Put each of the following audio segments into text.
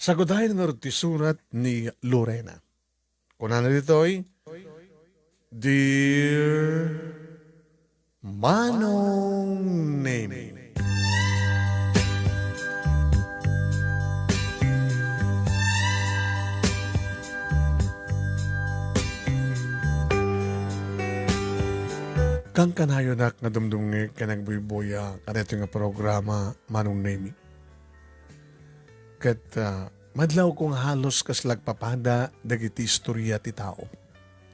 Sagudahin nga ti surat ni Lorena. Kuna na dito'y, Dear Manong Nemi. Kang kanayo nak nga dumdungi ka nagbuibuya kanito nga programa Manong Nemi. Kat madlaw kong halos kas lagpapada dagiti istorya ti tao.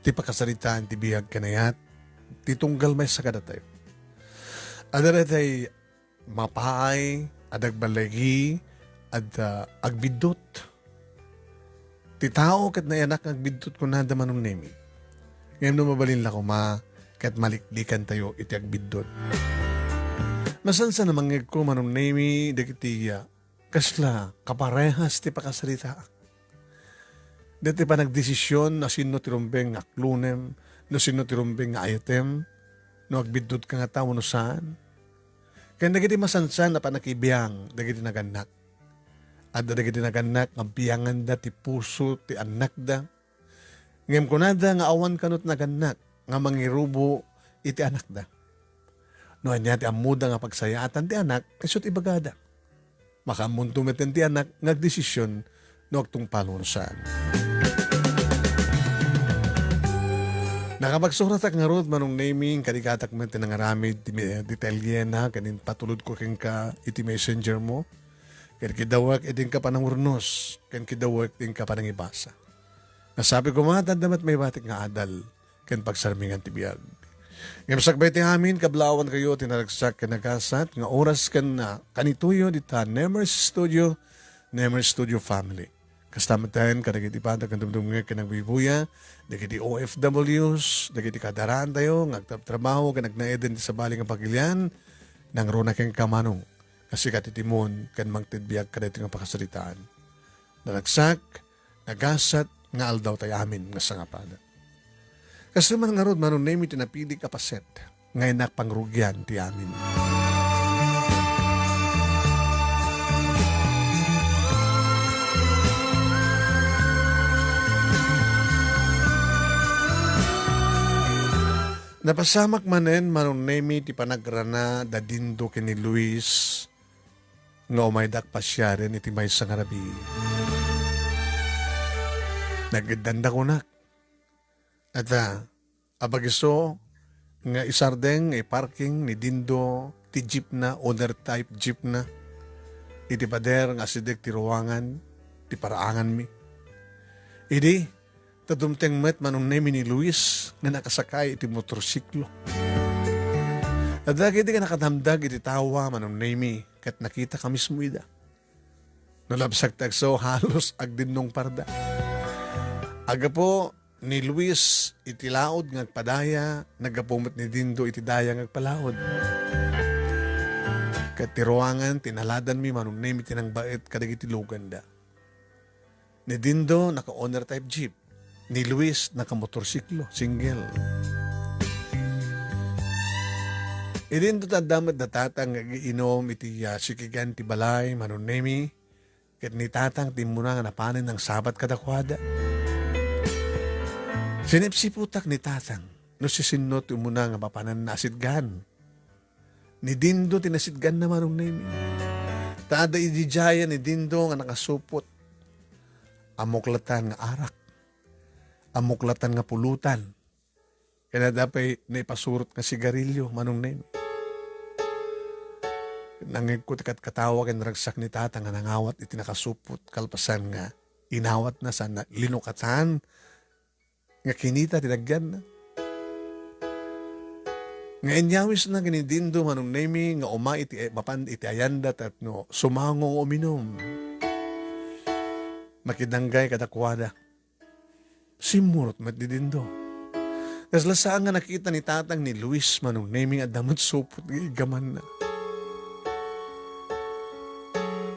Ti pakasaritaan ti bihag kanayat, ti tunggal may sakada tayo. Adara tay mapaay, adag balagi, at agbidot. Ti tao kat nayanak agbidot ko na Manong Nemi. Ngayon mabalin la ko kat maliklikan tayo iti agbidot. Masansa namang ko Manong Nemi dagiti kasla kaparehas ti pakasarita. Dati pa nagdesisyon na sino tirumbeng nga klunem, no sino tirumbeng nga item, no agbidot ka nga tao no saan. Kaya nagiti masansan na panakibiyang dagiti naganak. At dagiti naganak nga biyangan da ti puso ti anak da. Ngem kunada nga awan kanot naganak nga mangirubo iti anak da. No anya ti amuda nga pagsayatan ti anak kasut ibagada. Makamuntumet ti anak nagdesisyon no agtungpalo no saan. Nakapagsurat ak nga rod Manong Nemi kadikatak men ti nangaramid ti detalye na kanin patulod ko ken ka iti messenger mo. Ken kidawak idin ka panangurnos, ken kidawak din ka panangibasa. Nasabi ko damat may batik nga adal ken pagsarmingan ti biag. Ngem sakbay ti amin kablawan kayo tinaragsak ken nagasat nga oras ken kanituyo dita Nemers Studio Family. Kastamatan kadagiti padag ken dumdumnge ken nagbibuya, dagiti OFWs, dagiti kadaraan tayo ngagtrabaho ken nagnaeden sa baling nga pagilian nang rona ken kamanong. Kasi katitimon ken mangtidbiag kadagiti nga pakasaritaan. Naragsak, nagasat nga aldaw tayo amin nga sangapada. Kasi man nga rod Manong Nemi tinapili kapaset ngayon na pangrugyan ti amin. Napasamak manen Manong Nemi ti panagrana dadindo ken ni Luis nga umaydak pasyaren iti may sangarabi. Nagdanda ko nak. At abagiso nga isardeng parking ni dindo ti jeep na, owner type jeep na. Iti pader nga sidek ti ruwangan, ti paraangan mi. Idi, tadumteng met Manong Nemi ni Luis nga nakasakay iti motorsiklo. At iti ka nakadamdag iti tawa Manong Nemi kat nakita ka mismo ida. Nalabsak tagso halos agdinong parda. Aga po, ni Luis iti laod ngagpadaya, nagapumot ni Dindo iti daya ngagpalaod. Kat tiruangan, tinaladan mi Manong Nemi tinangbait kadagiti lugan da. Ni Dindo naka-owner type jeep. Ni Luis naka-motorsiklo, single. Idin to tadamat na tatang inom iti sikigan ti balay Manong Nemi. Kat ni tatang timuna nga napanin ng sabat kadakwada. Sinipsiputak ni tatang, no sisinot umuna nga mapanan na asidgan. Ni Dindo tinasidgan na Manong Nemi. Taada idijaya ni Dindo nga nakasupot. Amuklatan nga arak. Amuklatan nga pulutan. Kaya dapay naipasurot nga sigarilyo Manong Nemi. Nangigkot kat katawa ken ragsak ni tatang nga nangawat iti nakasupot kalpasan nga inawat na sana linukatan nga kinita tinagyan na. Nga inyawis na ginidindo Manong Nemi nga uma iti mapan iti ayanda at no sumangong uminom. Makidanggay kadakwada. Simurot matdidindo. Kaslasaan nga nakita ni tatang ni Luis Manong Nemi nga damot supot gaman na.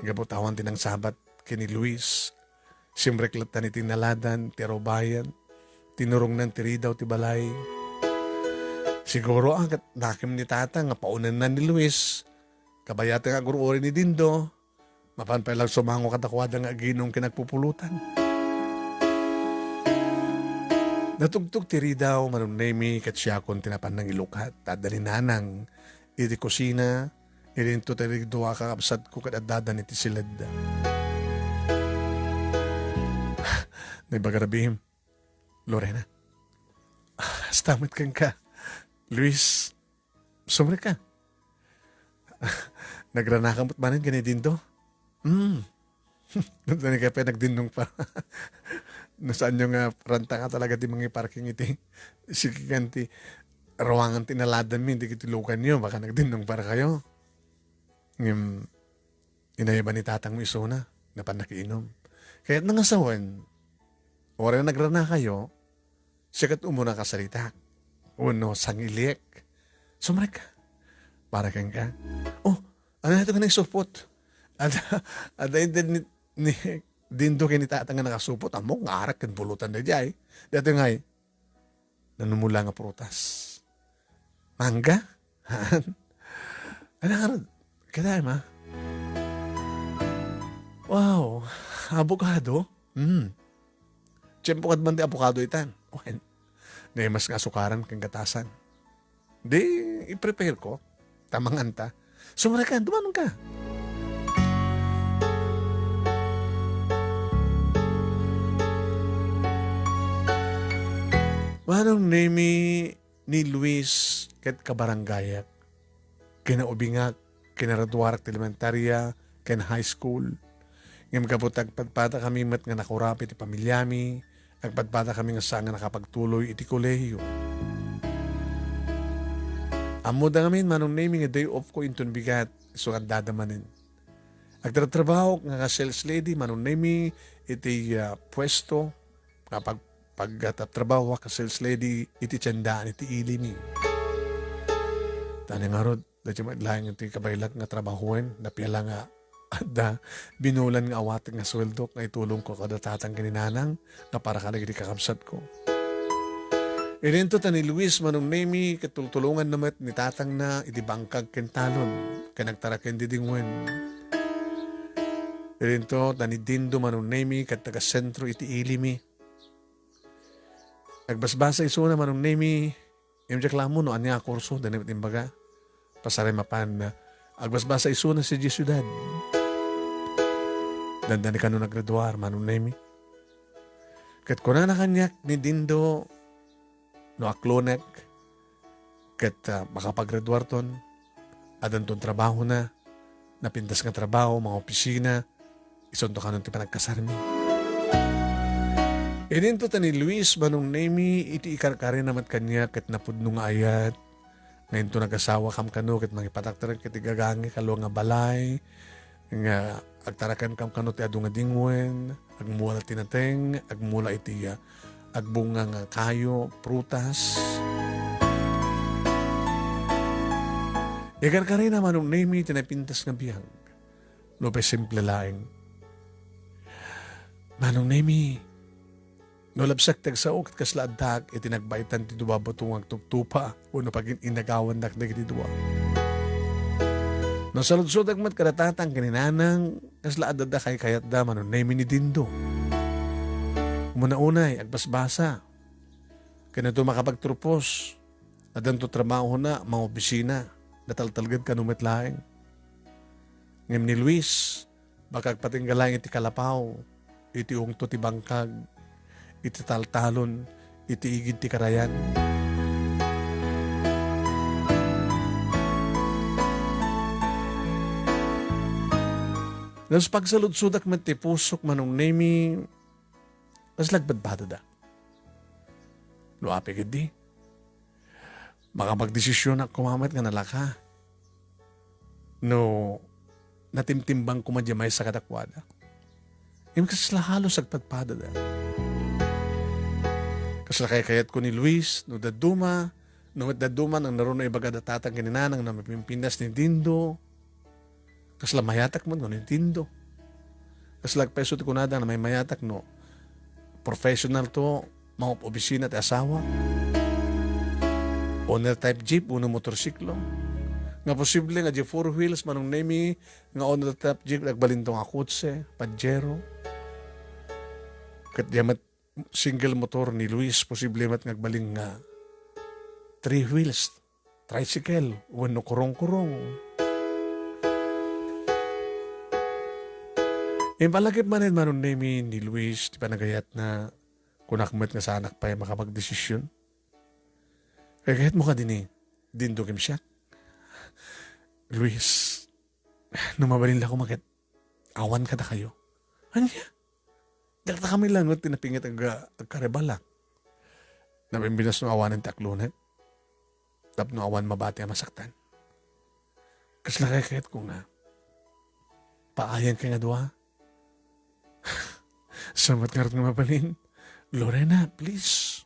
Gabutawan tinang sabat kini Luis. Simreklatan iti naladan, terobayan. Tinurong ng tiri daw ti balay. Siguro ang nakim ni tata nga paunan na ni Luis. Kabayata nga guruorin ni Dindo. Mapan pa lang sumango katakwada nga ginong kinagpupulutan. Natugtog tiri daw manunemi kat siya kon tinapan ng ilukat. Tadali nanang iti kusina, irinto tiri duwa ka kapsat ko kat adadan iti silad. Nagbagarabihim, Lorena, stamit kang ka. Luis, sumre ka. Nagranakamot manin ganidin to. Doon ka pa nagdindong pa. Nasaan yung ranta nga talaga di mga parking iti. Sige kanti, rawangan tinaladan mi, hindi kitilukan nyo, baka nagdindong para kayo. Ngim, inayaba ni tatang mo isuna, na panakiinom. Kaya't nangasawan, oras na nagrana kayo, sikat umuna ka salita. Uno, sangilik. Sumrek ka. Para kang ka. Oh, ano na ito ka nagsupot? Ada hindi ni dindo kini tatang nga nakasupot. Amo, nga arak kan bulutan na jay. Dito nga nanumula nga prutas. Mangga? Ano nga kada ma? Wow, avocado? Tiyempo kad man di avocado itan. Wen, na mas nga sukaran kang gatasan. Di, i-prepare ko. Tamang anta. Sumara ka, dumanong ka. Manong name ni Luis ket kabaranggayak. Kinaubingak, kinaradwarak elementarya, ken high school. Ngam kabutag padpada kami mat nga nakurapi ti pamilyami, agpadpada kami nga saan nga nakapagtuloy iti kolehiyo. Amo da ngamin manong name nga day off ko inton bigat, so ang dadamanin. Agtratrabaho nga sales lady, manong name iti pwesto, kapag pagtrabaho ka sales lady, iti tiyandaan, iti ilimi. Tani nga rod, dati madlayan iti kabaylat nga trabahuin, napiyala nga da binulan nga awat nga sweldo nga itulong ko kada tatang kininanang na para ka nagiti kakabsat ko. Irinto ta ni Luis manong nemi katultulungan namat ni tatang na iti bangkag kentalon kanagtaraken didingwen. Irinto ta ni Dindo manong nemi kat taga sentro iti ilimi. Nagbasbasa iso na manong nemi imjak lamo no anya kurso danit imbaga pasare mapan na agbasbasa iso na si Jesudan. Dandani ka no naggraduar, manong nemi. Kat kuna na kanyak ni Dindo, no aklonek, kat makapaggraduar ton, adan ton trabaho na, napintas nga trabaho, mga opisina, isonto ka nun ti panagkasarmi. Ininto ta ni Luis, manong nemi, iti ikarkari namat kanya, kat napudno nga ayat, ngayon to nag-asawa kam kano, kat mangipataktaran kat igagangi, kalo nga balay, nga agtarakan kam kanot ti adu nga dingwen, agmula tinateng, agmula iti agbunga nga kayo, prutas. Igar ka rin naman nung name tinapintas nga biyang. Lope simple laing. Manong name, no labsak tagsaok at kaslaadtak, itinagbaitan ti dubabatong agtuptupa, uno pagin inagawan dak na gitiduwa. No saludsod agmat karatatang kaninanang kaslaadad da kay kayat da manong name ni Dindo. Muna-unay, agbasbasa. Kanito makapagtrupos. Adan to trabaho na, mga opisina. Nataltalgad ka numitlaing. Ngam ni Luis, baka patinggalang iti kalapaw, iti ungto ti bangkag, iti taltalon, iti igid ti karayan. Nas pagsaludsudak man ti pusok manong nemi, mas lagbadbado da. Luapi gidi. Makapagdesisyon na kumamat nga nalaka. No, natimtimbang kumadyamay sa kadakwada. Yung kasla halos agpadpada da. Kasla kayat ko ni Luis, no daduma ang naroon na ibaga datatang kininanang na mapimpinas ni Dindo. Kasla mayatak mo no ni Dindo. Kasla peso ti kunada na may mayatak no professional to, mga opisina at asawa. Owner type jeep, uno motorsiklo. Nga posible nga di four wheels manong nemi nga on the top jeep nagbalintong akutse, pajero. Kat yamat single motor ni Luis posible mat ngagbaling nga three wheels, tricycle, wano kurong-kurong. Palagip manin manong nemi ni Luis di pa nagayat na kunakmet nga sa anak pa yung makapagdesisyon. Kaya kahit mo ka din dindo kim siya. Luis, numabalin lang ko makit. Awan ka na kayo. Anya? Dakta kami lang at tinapingit ang karebala. Nabimbinas no awanan taklunan. Tap no awan mabati ang masaktan. Kasi nakakait ko nga. Paayan ka nga doa. Samat nga rin nga mabalin. Lorena, please.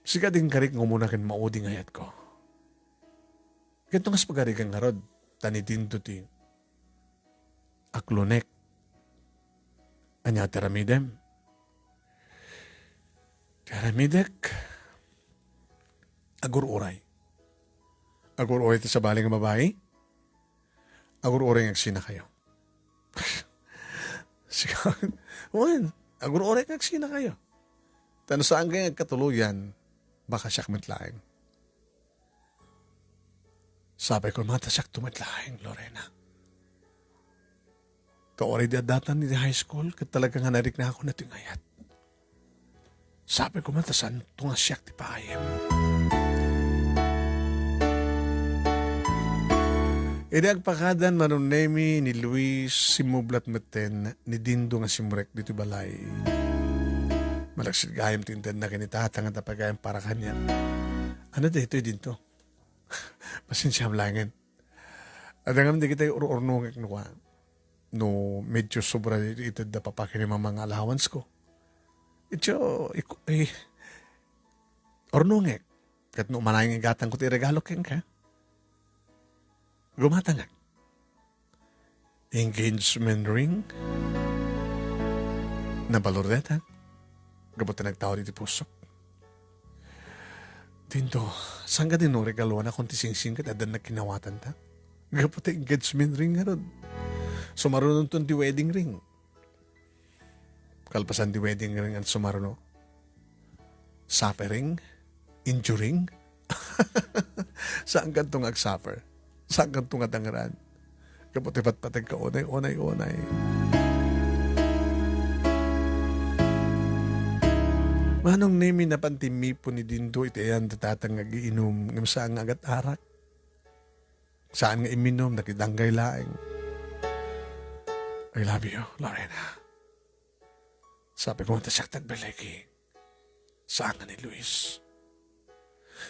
Siga din karik nga muna kan mauding ayat ko. Ganito nga pagari kang harod, tanitin to ti. Aklonek. Anya teramidem. Teramidek. Agur oray. Agur oray ti sa baling nga babae. Agur oray nga sina kayo. Siya, agur oray nga sina kayo. Tano saan kayo katuluyan, baka siyak matlaing. Sabi ko, mata siyak tumatlaing, Lorena. Kaori di adatan ni high school, kat talaga nga narik na ako na tingayat. Sabi ko, mata saan tunga siyak ti paayem. Agpakadan manunemi ni Luis simublat meten ni Dindo nga simurek dito balay. Malaksid gayam tindan na kinitatang at apagayam para kanya. Ano dito Dinto? Pasensya langin. At ang di kita urnungik no medyo sobra ito da papakin yung mga allowance ko. Ito, urnungik. Kat no malayang igatan ko ti regalo ken ka. Gumatangag. Engagement ring. Nabalor deta. Gabutan nagtao dito pusok. Tinto, saan ka din no regalo na kung tising-sing ka adan na kinawatan ta? Gaputa engagement ring nga ron. Sumarunon ton di wedding ring. Kalpasan di wedding ring at sumaruno. Suffering? Injuring? Saan ka itong ag-suffer? Saan ka itong atangaran? Gaputa patpatag ka onay. Manong nemi na pantimi po ni Dindo iti ayan datatang nagiinom ng saan nga agat arak. Saan nga iminom, nakidanggay laing. I love you, Lorena. Sabi ko, siyak tagbalagi. Saan nga ni Luis?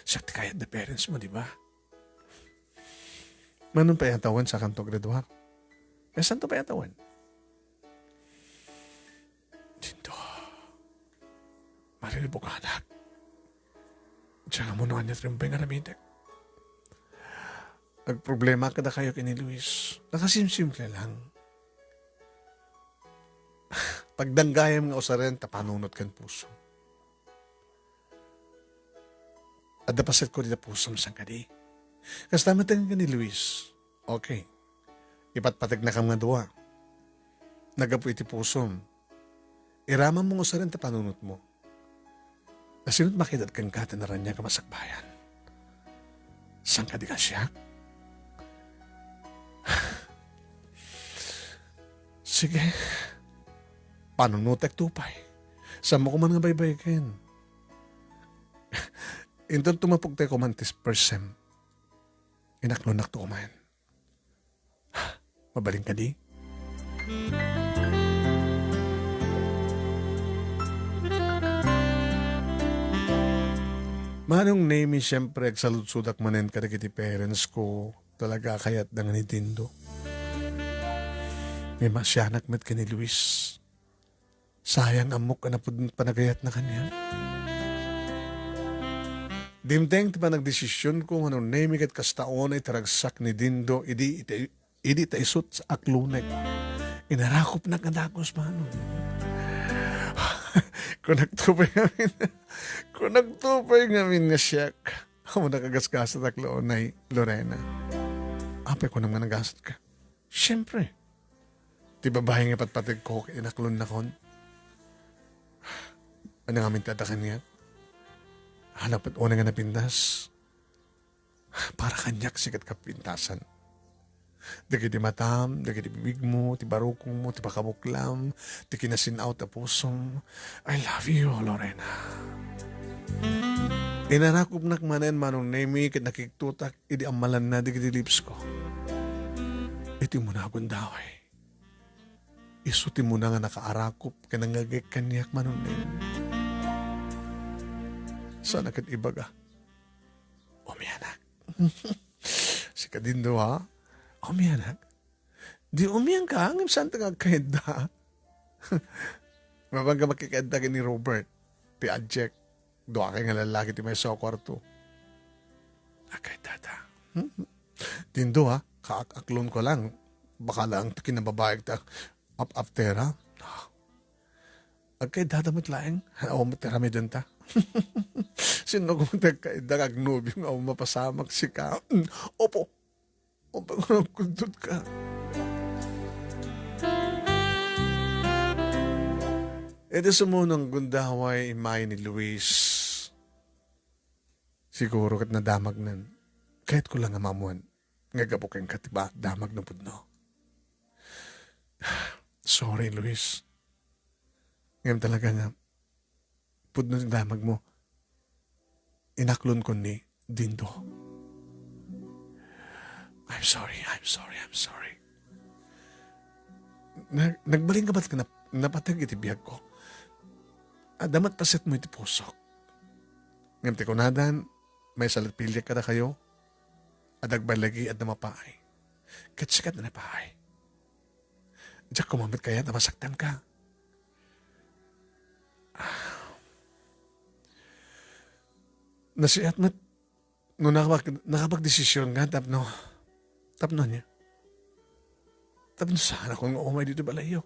Siyak ti kayat the parents mo, di ba? Manong pa yatawan sa kanto graduar? Saan to pa yatawan? Dindo. Marilibok anak. Diyan mo naman niya trimpay nga namitek. Nagproblema ka na kayo kini Luis. Nakasimsimple lang. Pagdanggayam nga usaren, tapanunot kan puso. At dapasit ko dito puso sang kadi. Kasi tamatang ka ni Luis. Okay. Ipatpatag na kam nga duwa. Nagapu iti puso. Iraman mo usaren, tapanunot mo. Kasinot makidat kang kata na rin niya kamasakbayan. Sang ka di ka siya? Sige. Panunutek tupay. Saan mo kuman nga baybaykin? Inton tumapog tayo kumantis persem. Inaklonak to kumain. Mabaling ka di? Manong name siyempre agsaludsudak manen kada kiti parents ko talaga kayat dangan ni Dindo. May masyanak met ka ni Luis. Sayang amok ka na po panagayat na kanya. Dimteng ti pa nagdesisyon ko anong name kat kastaon ay taragsak ni Dindo idi taisot sa aklunek. Inarakop na kadakos paano. Kung nagtupay ngamin nga siyak. Amo nakagasgasat ak loonay, Lorena. Apay ko naman nagasat ka. Siyempre. Di babae nga patpatid ko, inaklon na kon. Ano nga mintatakan niya? Hanap at una nga napintas. Para kanyak sikat kapintasan. Dagi di matam, dagi di bibig mo, ti barukong mo, ti pakabuklam, ti kinasinaw ta pusong. I love you, Lorena. Inarakop nak manen manong nemi kat nakiktutak, idi amalan na dagi di lips ko. Iti mo na akong daway. Isuti mo na nga nakaarakop, kanangagay kanyak manong nemi. Sana kat ibaga. Umiyanak. Sika din do ha? Umiyanak. Di umiyang ka, hanggang saan taga kaida. Mabangga makikaida ka ni Robert. Ti adjek. Doa kay nga lalaki ti may sa kwarto. Akay dada. Dindo ha, kaakaklon ko lang. Baka lang kinababayag ta up ha. Agkay dada matlaeng. O matirami dun ta. Sino kung nagkaidagag nubyo nga mapasamak si ka. Opo. Opo nga nagkundot ka. Ito sumunong gundaway imay ni Luis. Siguro kat nadamag nan. Kahit ko lang amamuan. Nga gapok ang katiba, damag na pudno. Sorry, Luis. Ngayon talaga nga, pudno ng damag mo. Inaklon ko ni Dindo. I'm sorry. Nagbaling ka ba't ka napatag iti biyag ko? Damat paset mo iti pusok. Ngayon ti kunadan, may salatpilya ka na kayo, adagbalagi at namapaay. Katsikat na napaay. Diyak kumamit kaya na masaktan ka. Nasiat mat, no nakapag-desisyon nga, tapno niya. Tapno sana kung umay dito balayo.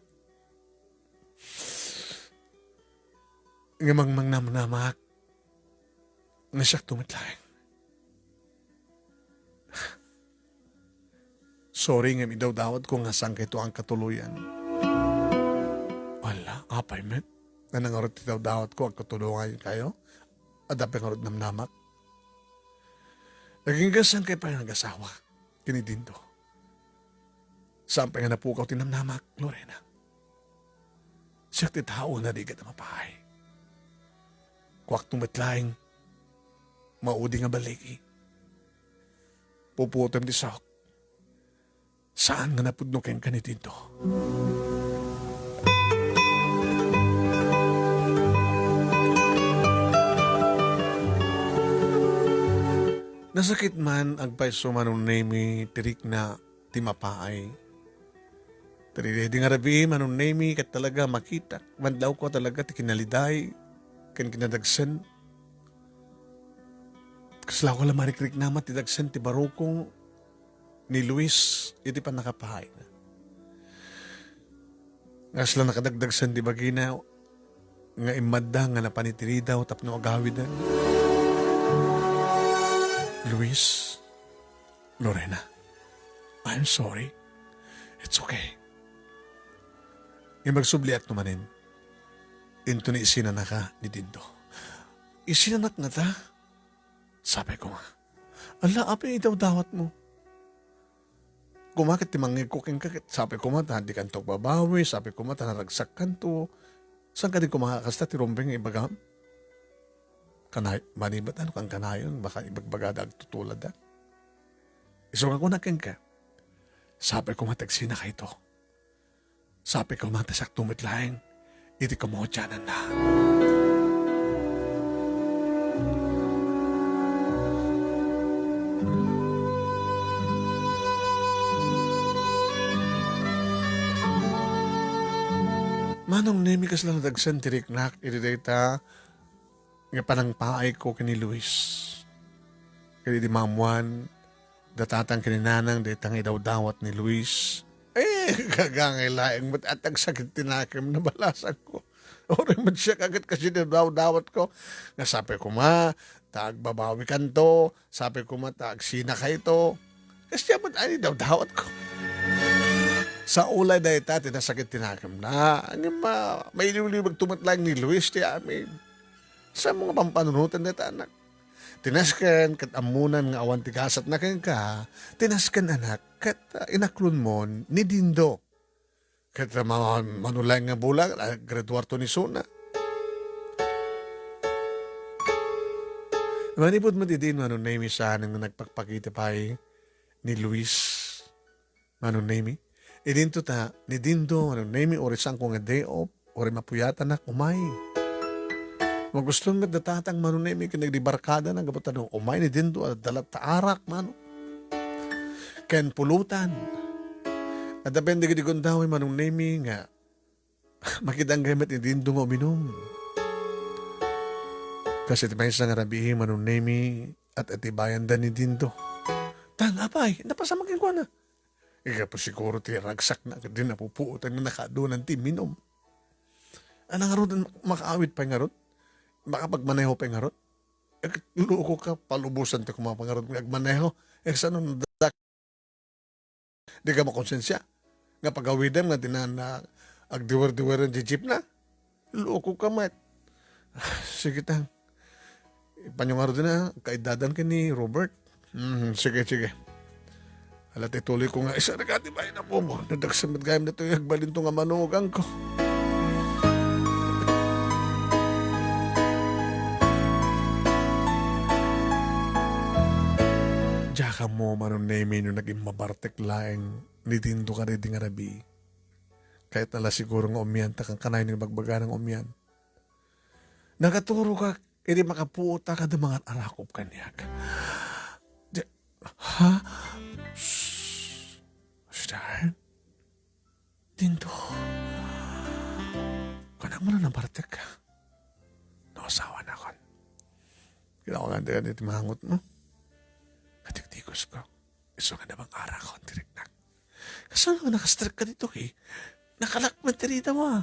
Ngamang namak, nga siyak tumitlaing. Sorry nga midaw dawat ko nga saan kayo ang katuluyan. Wala, apay met. Na nangarot itaw dawat ko ang katulungan kayo. Adapin nga rod namnamak. Naging gasan kayo pa yung nag-asawa. Kinidindo. Saan pa nga napukaw tinamnamak, Lorena. Siyak ti tao na di ka na mapahay. Kuwak tumitlaing, maudi nga baliki. Puputom di sok. Saan nga napudno kayong kanitinto? Nasakit man agpay sumanong nemi tirik na timapaay. Tari nga rabi manong nemi kat talaga makita. Mandaw ko talaga ti kinaliday. Kan kinadagsan. Kasla ko lang marikrik naman ti dagsan ti barukong ni Luis. Iti pa nakapahay na. Kasla nakadagdagsan ti bagina. Nga imadda nga napanitiri daw tapno agawid na. Luis, Lorena, I'm sorry. It's okay. Yung magsubliat numanin, into ni isinanak ka ni Dindo. Isinanak nga ta? Sabi ko nga, ala, apay itaw dawat mo. Kumakit timangig ko king kakit. Sabi ko nga, di kantok babawi. Sabi ko nga, naragsak kanto. Saan ka din kumakakasta, tirumbing ibagam? Kanay, manibat ano kang kanayon, baka ibagbagada agtutulad da. Isungan ko na keng ka. Sabi ko matagsina ka ito. Sabi ko matasak tumitlaing, iti ko mo dyanan na. Manong nemi kas lang dagsan tiriknak, iti data, nga panang paay ko kini Luis. Kaya di mamuan, datatang kininanang, datang idawdawat ni Luis. Kagangay laing mat atag sakit tinakim na balasan ko. Oray mat siya kagit kasi dawdawat ko. Nasabi ko ma, taag babawi kanto, sabi ko mataag sina kay to. Kasi mo ani daw dawat ko. Sa ulay na ita, tinasakit tinakam na. Ano may liwliwag tumatlang ni Luis ti amin. Sa mga pampanunutan na ita, anak. Tinaskan, kat amunan nga awan tigasat na ka, tinaskan anak, kat inaklon mo ni Dindo. Kat manulay nga bulang, graduarto ni Suna. Manipod mo din, manunay sa nang nagpagpakita pa ni Luis. Manunay idinto ta, ni Dindo, manunay orisang ko nga day off, ori mapuyatan na kumay. Magustong nga datatang manunay mi kinagdibarkada na gabutan ng umay ni Dindo at dalat taarak mano. Ken pulutan. At depende gidi gundaway manunay mi nga makitang gamit ni Dindo nga uminom. Kasi may isang arabihin manunay mi at atibayan dan ni Dindo. Apay, napasamakin ko na. Ika po siguro ti ragsak na din napupuutan na nakadunan ti minom. Anang aron makaawit pa nga rot? Makapagmaneho pa nga rot? Luko ka, palubusan ti kumapangarot magmaneho. Saan nung dadak? Di ka makonsensya. Nga pag-awidam nga dinana agdiwer-diweran di jeep na. Luko ka mat. Sige tang. Ipanyong din na, kaidadan ka ni Robert. Sige. Alat ituloy ko nga, isa nagkatibay na po mo. Nadagsamad gayam na ito yung agbalin nga manugang ko. Diyan mo manunay no naging mabartek laeng ni Dindo ka rin nga rabi. Kahit nala siguro nga umyan, takang kanay ng bagbaga ng umyan. Nakaturo ka, hindi makapuota ka ng mga arakop kanyak. Ha? Star? Dindo. Kanang mo na nabartek ka. Nausawa na kon. Kailangan ka na timangot mo. Katiktikos ko. Iso nga namang ara ko, tiriknak. Kasano nga nakastrike ka dito eh? Nakalakman tirita mo.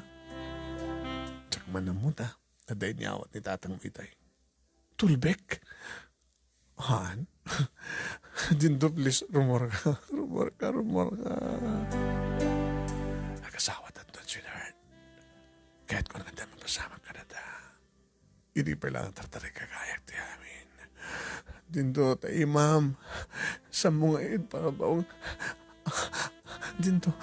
Tsak man na muta. Naday niyawat ni tatang itay. Tulbek? Han? Dindo, please, rumor ka. Rumor ka. Nag-asawa tanto, sweetheart. Kahit kung naganda mapasama ka na ta. Hindi pa lang tartaray kagayak ti amin. Dindo, tayo, ma'am. Sa mga id para baong... Dindo.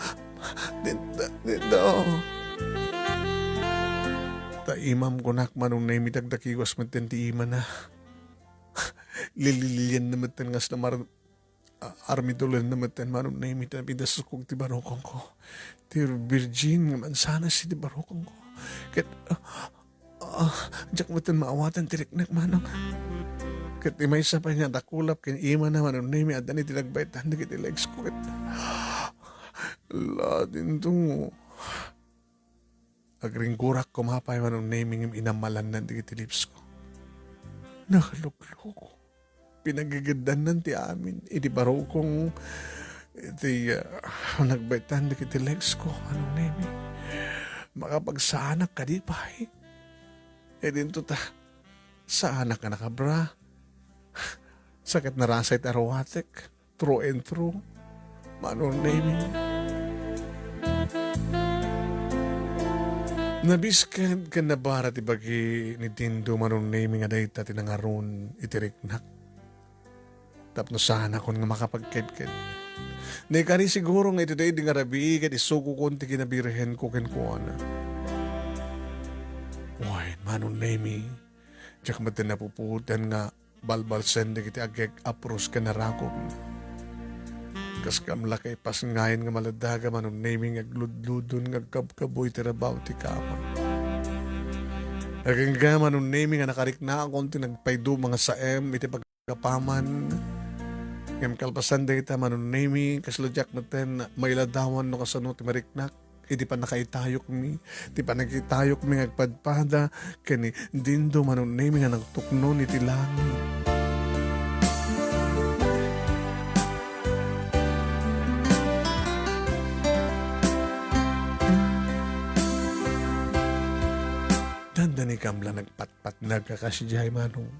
Taimam ko nakmanong na imitagdakiwas matentiiman na. Lililian na matan ngas na armidulan na matan manong na imitan pidas kong tibarokong ko. Dear Virgin, man sana si tibarokong ko. Kat, jak matan maawatan tiriknak manong. Kat imay sa pa nga takulap kin ima na manong na imi at dani tinagbaitan na kitilegs ko. Kat, din itong agringkurak ko mapay manong naming inamalan na digitilips ko. Nakalukloko. Pinagigandan ng ti amin. Idi baro kong nagbaitan digitilips ko. Anong naming? Makapagsanak ka di pa eh. E din to ta. Sa anak ka nakabra. Sakit na rasay tarawatek. True and true. Manong naming? Nabiskan ka na bara ti bagi ni Dindo manong naming aday tati nangaron itiriknak. Tapno sana kon nga makapagked-ked. Di ka rin siguro nga ito day di nga rabi kat isuko konti kinabirhen ko kenkuana. Why, manong naming diyak mati napuputan nga balbal sende kiti ageg apros ka na rakop. Kas kamla kay pas ngayon nga maladaga manong naming agludludon nga kabkaboy tirabaw ti kama. Aging ga manong naming nga nakarik na akong tinagpaydo mga saem iti pagkapaman. Ngam kalpasan da kita manong naming kasludyak natin may ladawan no kasano ti mariknak. Iti pa nakaitayok mi. Iti pa nakitayok mi ngagpadpada kani Dindo manong naming nga nagtukno iti langit. Danda ni Kamla nagpatpat nagkakasidyahay manong.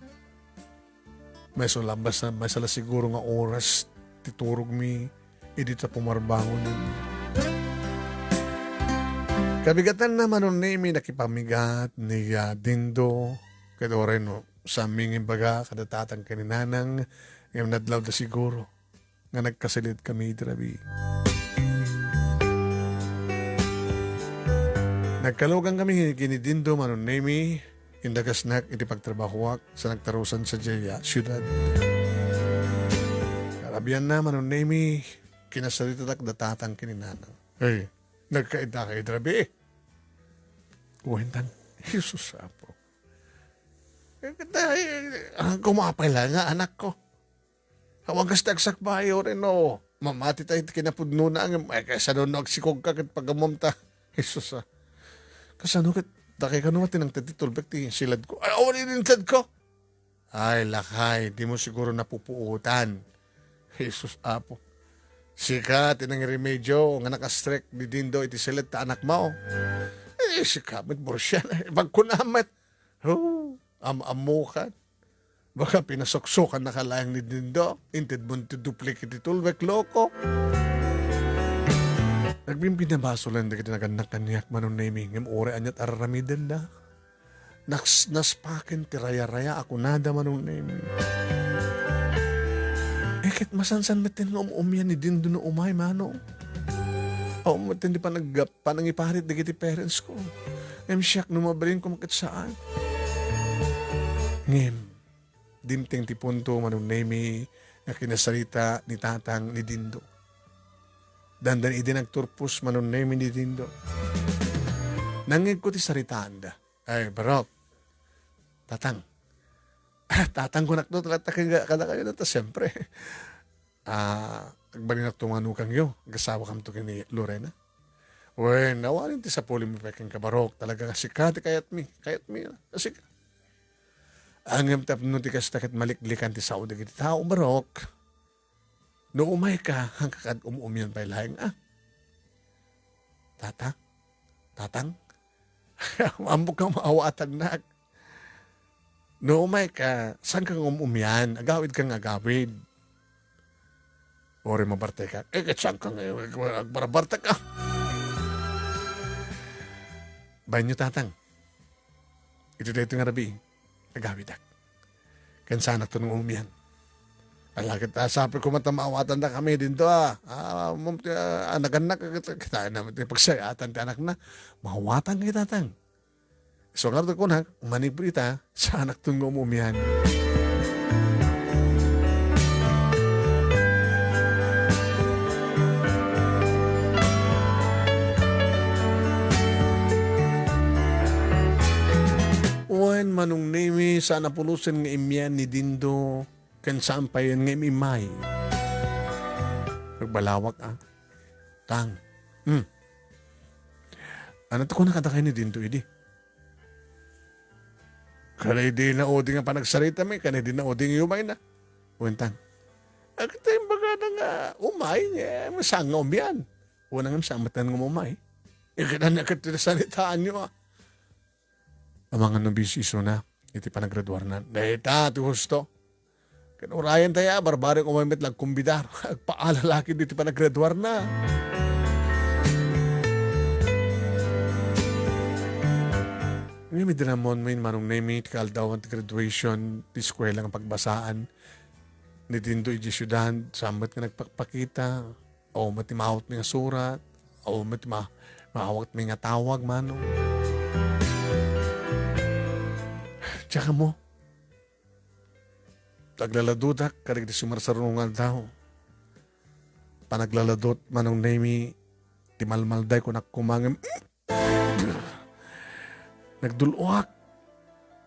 May sulabas na may sala siguro nga oras titurog mi idi ta pumarbangon din. Kabigatan naman nun ni mi nakipamigat ni Dindo kadore no sa aming imbaga kadatatang kaninanang yung nadlaw da siguro nga nagkasilid kami drabi. Nagkalugan kami kini Dindo manon ni mi indagasnak iti pagtrabahuak sa nagtarusan sa Jaya, syudad. Karabian na manon ni mi kinasaritatak datatang kininanang. Hey, nagkaida kay drabi. Kuwentang, Jesus apo. Kumapay lang nga anak ko. Hawagas tagsak bayo rin o. Mamati tayo kinapudno na ang kaysa doon nagsikog ka kat pagamamta. Jesus ah. Kasano kat dakay ka naman tinang tatitulbek ti silad ko. Ay, awali din sad ko. Ay, lakay. Di mo siguro napupuutan. Jesus apo. Sika, tinang remedyo nga nakastrek di Dindo iti silad ta anak mo. Eh, sika, mit borsyan. Pagkunamat. Oh, amukan. Baka pinasoksokan na kalayang ni Dindo. Inted mo ti duplicate itulwek loko. Nagbimbinabaso lang na kita naganak kanyak manon naming ng ore anyat araramidan na. Naspakin ti raya-raya ako nada manon naming. Ket masansan matin nga umyan ni Dindo no umay mano. O matin di pa panangiparit na kiti parents ko. Ngem siyak no mabalin ko makit saan. Ngem, dimting ti punto manong nemi na kinasarita ni tatang ni Dindo. Dandan idi nagturpus manon nemi ni Dindo. Nangig ko ti saritaan da. Ay, barok. Tatang. Tatang ko nakdo talata kada kayo na ta siyempre. Nagbalinak tumano kang yo. Gasawa kam to kini Lorena. Uy, nawarin ti sa puli mo peking kabarok. Talaga kasikati kayat mi. Kayat mi. Kasika. Ang tapno ti kastakit maliklikan ti sao dagiti tao barok. No umay ka hangkakad umumyan pa ilahing Tatang? Tatang? Ambok kang maawatan na. No umay ka, saan kang umumyan? Agawid kang agawid. Ori mabarte ka. Saan kang agbarbarte ka? Banyo tatang. Ito dito nga rabi. Agawid ak. Kansanak to nung umumyan. Alakit sabi ko matamawatan na kami din to anagan na kita naman pagsayatan ti anak na. Mahawatan kita tatang. So nga ko na, manibrita sa anak tong umumihan. Wen manong nemi sa napulusan nga imyan ni Dindo kan sampayan nga imimay. Nagbalawak Tang. Ano to ko nakadakay ni Dindo idi? Kanay di na oding nga panagsarita may, kanay di na oding umay na. Uwentang. Agad tayong baga na nga umay, masang nga umyan. Unang nga samatan nga umay. Ikita na katinasanitaan nyo Ang mga nabisiso na, iti panagraduar na. Dahita, ti husto. Kanurayan tayo, barbari ko mamit lang kumbidar. Agpaalalaki diti panagraduar na. Ngayon may dinamon may manong nemi kaldawan ti graduation ti eskwela ng pagbasaan ni Dindo iji syudad sambat nga nagpakpakita o mati mahawat mi nga surat o mati mahawat mi nga tawag manong. Tsaka mo taglaladudak karig di sumarsarungan daw panaglaladot manong nemi ti malmalday ko nakumangim nagduluak.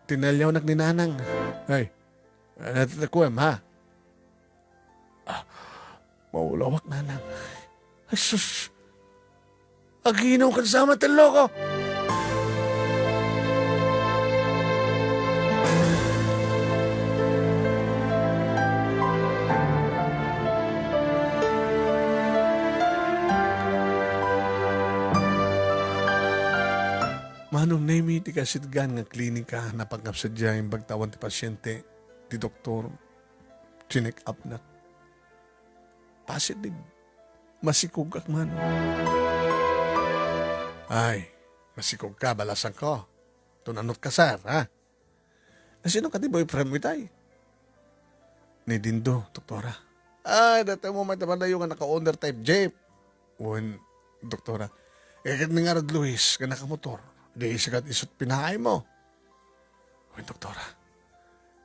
Tinalyaw nagninanang. Ay, natatakuem ha? Maulawak nanang. Ay, sus. Aginaw ka sa matan loko. Manong nemi ti kasidgan nga klinika na pagkapsadya yung bagtawan ti pasyente ti doktor chinek up na. Positive. Masikog ak man. Ay, masikog ka, balasan ko. Tunanot ka, sir, ha? Sino ka di boyfriend mo itay? Ni Dindo, doktora. Ay, dati mo may taman na yung naka-owner type jeep. Uwan, doktora. Kaya nga rod Luis, ka nakamotor. Di isagat isot pinahay mo. Uwan, doktora.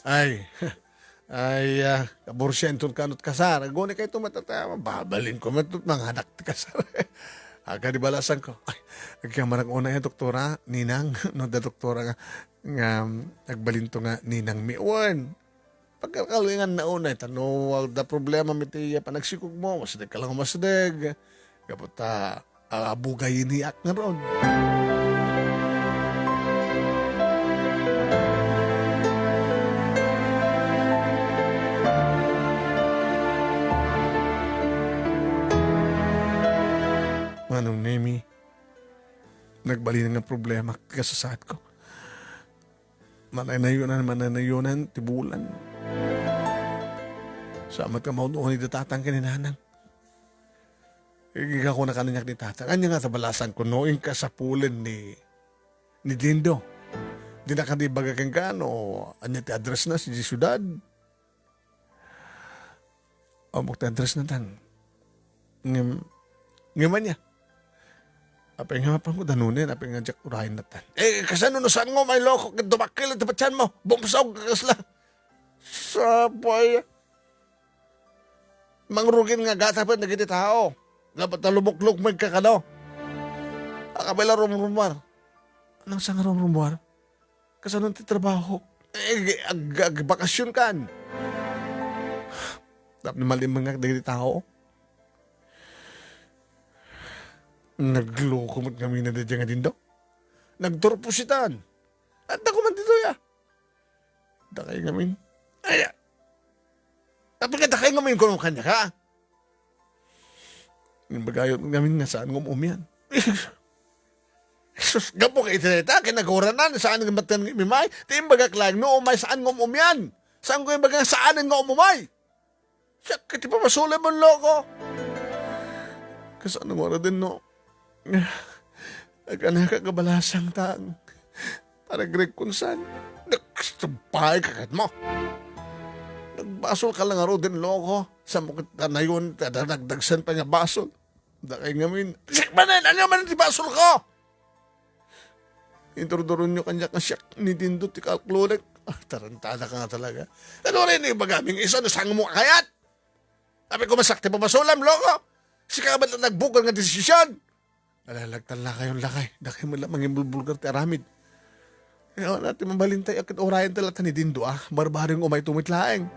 Ay, kabursyenton kanot kasar. Guni kayo tumatata, babalin ko matut mga anak ti kasar. Aga di balasan ko. Ay, nagkamarang una yan, doktora, ninang, no da doktora nga nagbalinto nga ninang miwan. Pagkakalingan na una, tanong, da problema miti panagsikog mo, masadag ka lang masadag. Kaputa, abugayin hiyak nga ron. Manong Nemi, nagbali na nga problema kasasad ko. Mananayunan, tibulan. Samat ka maunuhan ni tatang kaninanang. Igiga ko na kananyak ni tatang. Anya nga tabalasan ko, noing ka sa pulen ni Dindo. Di na ka di bagakang ka, no? Anya ti address na si Siyudad. O, magta-address na tan. Ngaman niya. Apay nga pang ko danunin, apay nga jak urahin na tan. Kasano no saan ngo may loko, dumakil at tapatyan mo, bumsog kakasla. Sapay. Mangrugin nga gatapan na giti tao. Nga ba't nalubuklok magkakano? Akabela rumumar. Anong sa nga rumumar? Kasano ti trabaho? Bakasyon kan. Tapos malimang nga giti tao. Naglukumot kami na dadya nga din daw. Nagturpusitan. At ako man dito ya. Dakay ngamin. Ay, tapos ka dakay ngamin kung kanya ka. Yung bagayot ngamin nga saan umyan. Sus, gapo ka itinita, kinaguranan, saan nga matan ng imimay. Tiin bagaklang no umay saan umyan. Saan ko yung bagang saan nga umumay. Siya, kati pa masulay mo loko. Kasano mo din no. Nakakabalasang taang parag kunsan. Nagsabay kakat mo. Nagbasol ka lang aro din loko. Sa mukit na yun, nagdagsan pa nga basol. Dakay ngamin. Sikmanin, ano man ti basol ko? Introduron nyo kanya ka siyak ni Dindo ti kalklunek. Tarantada ka nga talaga. Ano rin yung bagaming isa, nasang mo kayat? Sabi ko masakti pa basulam, loko. Sika ba na nagbukal nga desisyon? Alalagtan na kayong lakay. Dakay mo lang mangimbulbulgar ti aramid. Kaya natin mabalintay akit orayan talata ni Dindo barbaring umay tumitlaeng.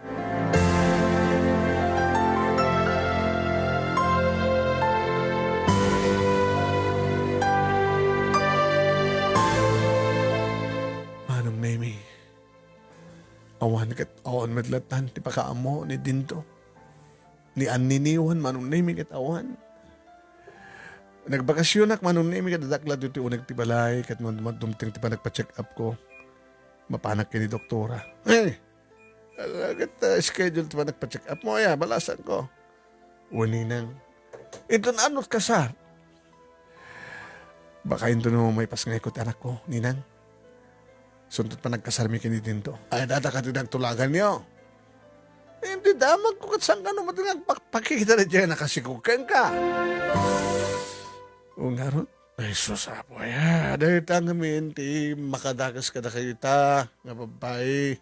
Manong Nemi, awan kat awan madlatan ti pakaamo ni Dindo. Ni Anniniwan, Manong Nemi kat awan. Nagbakasyonak Manong Nemi kadadakla dito unag ti balay kat dumting ti pa nagpa-check up ko. Mapanak kini doktora. Kat schedule ti pa nagpa-check up mo balasan ko. Uninang. Ito na anot kasar. Baka ito no may pasngay ko ti anak ko, ninang. Suntot pa nagkasarmi kini dinto. Ay data ka ti nagtulagan niyo. Hindi damag ko kat saan ka no matingang pakikita na dyan nakasikukan ka. O nga ron, ay susapo dahil tangamin ti makadagas ka na kayo ta, nga babae.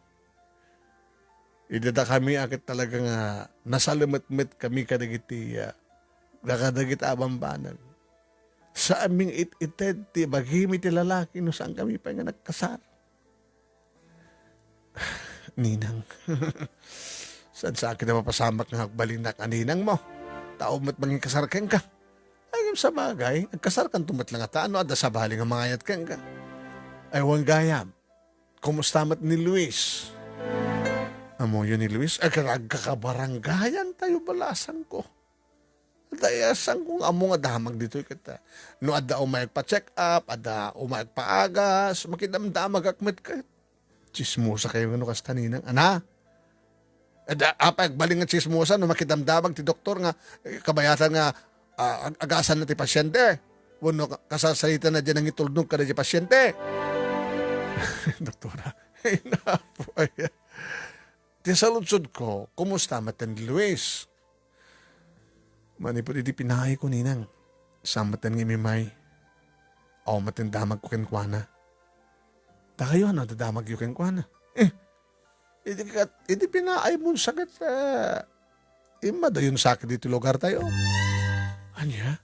Idada kami akit talaga nga nasalamat-met kami kadagiti kakadagit abambanan. Sa aming it-ited ti baghimi ti lalaki no saan kami pa nga nagkasar. Ninang, saan sa akin na mapasamak ng hakbalinak aninang mo? Tao mo't manging kasarkan ka. Ay, sa bagay, nagkasar kan tumat lang at ano, ada sa bahali nga mga ayat kang ka. Ay, wang gayam, kumusta mat ni Luis? Amo yun ni Luis, ay kakabaranggayan tayo balasan ko. Dayasan kong amo nga damag dito kita. No, ada umayag pa check up, ada umayag pa agas, makidamdamag akmet ka. Chismosa kayo nga no kastaninang, ana? Apag baling nga chismosa no makidamdamag ti doktor nga kabayatan nga agasan na ti pasyente. Wano kasasalita na dyan ang itulnog ka na ti pasyente. Doktora, ay napo. Ti saludsod ko, kumusta matan ni Luis? Manipod iti pinahay ko ninang. Samatan ng imimay. O matan damag ko kenkwana. Da kayo ano, dadamag yung kenkwana. Hindi pinaay mo sagat. Ima da yung sakit dito lugar tayo. Anya?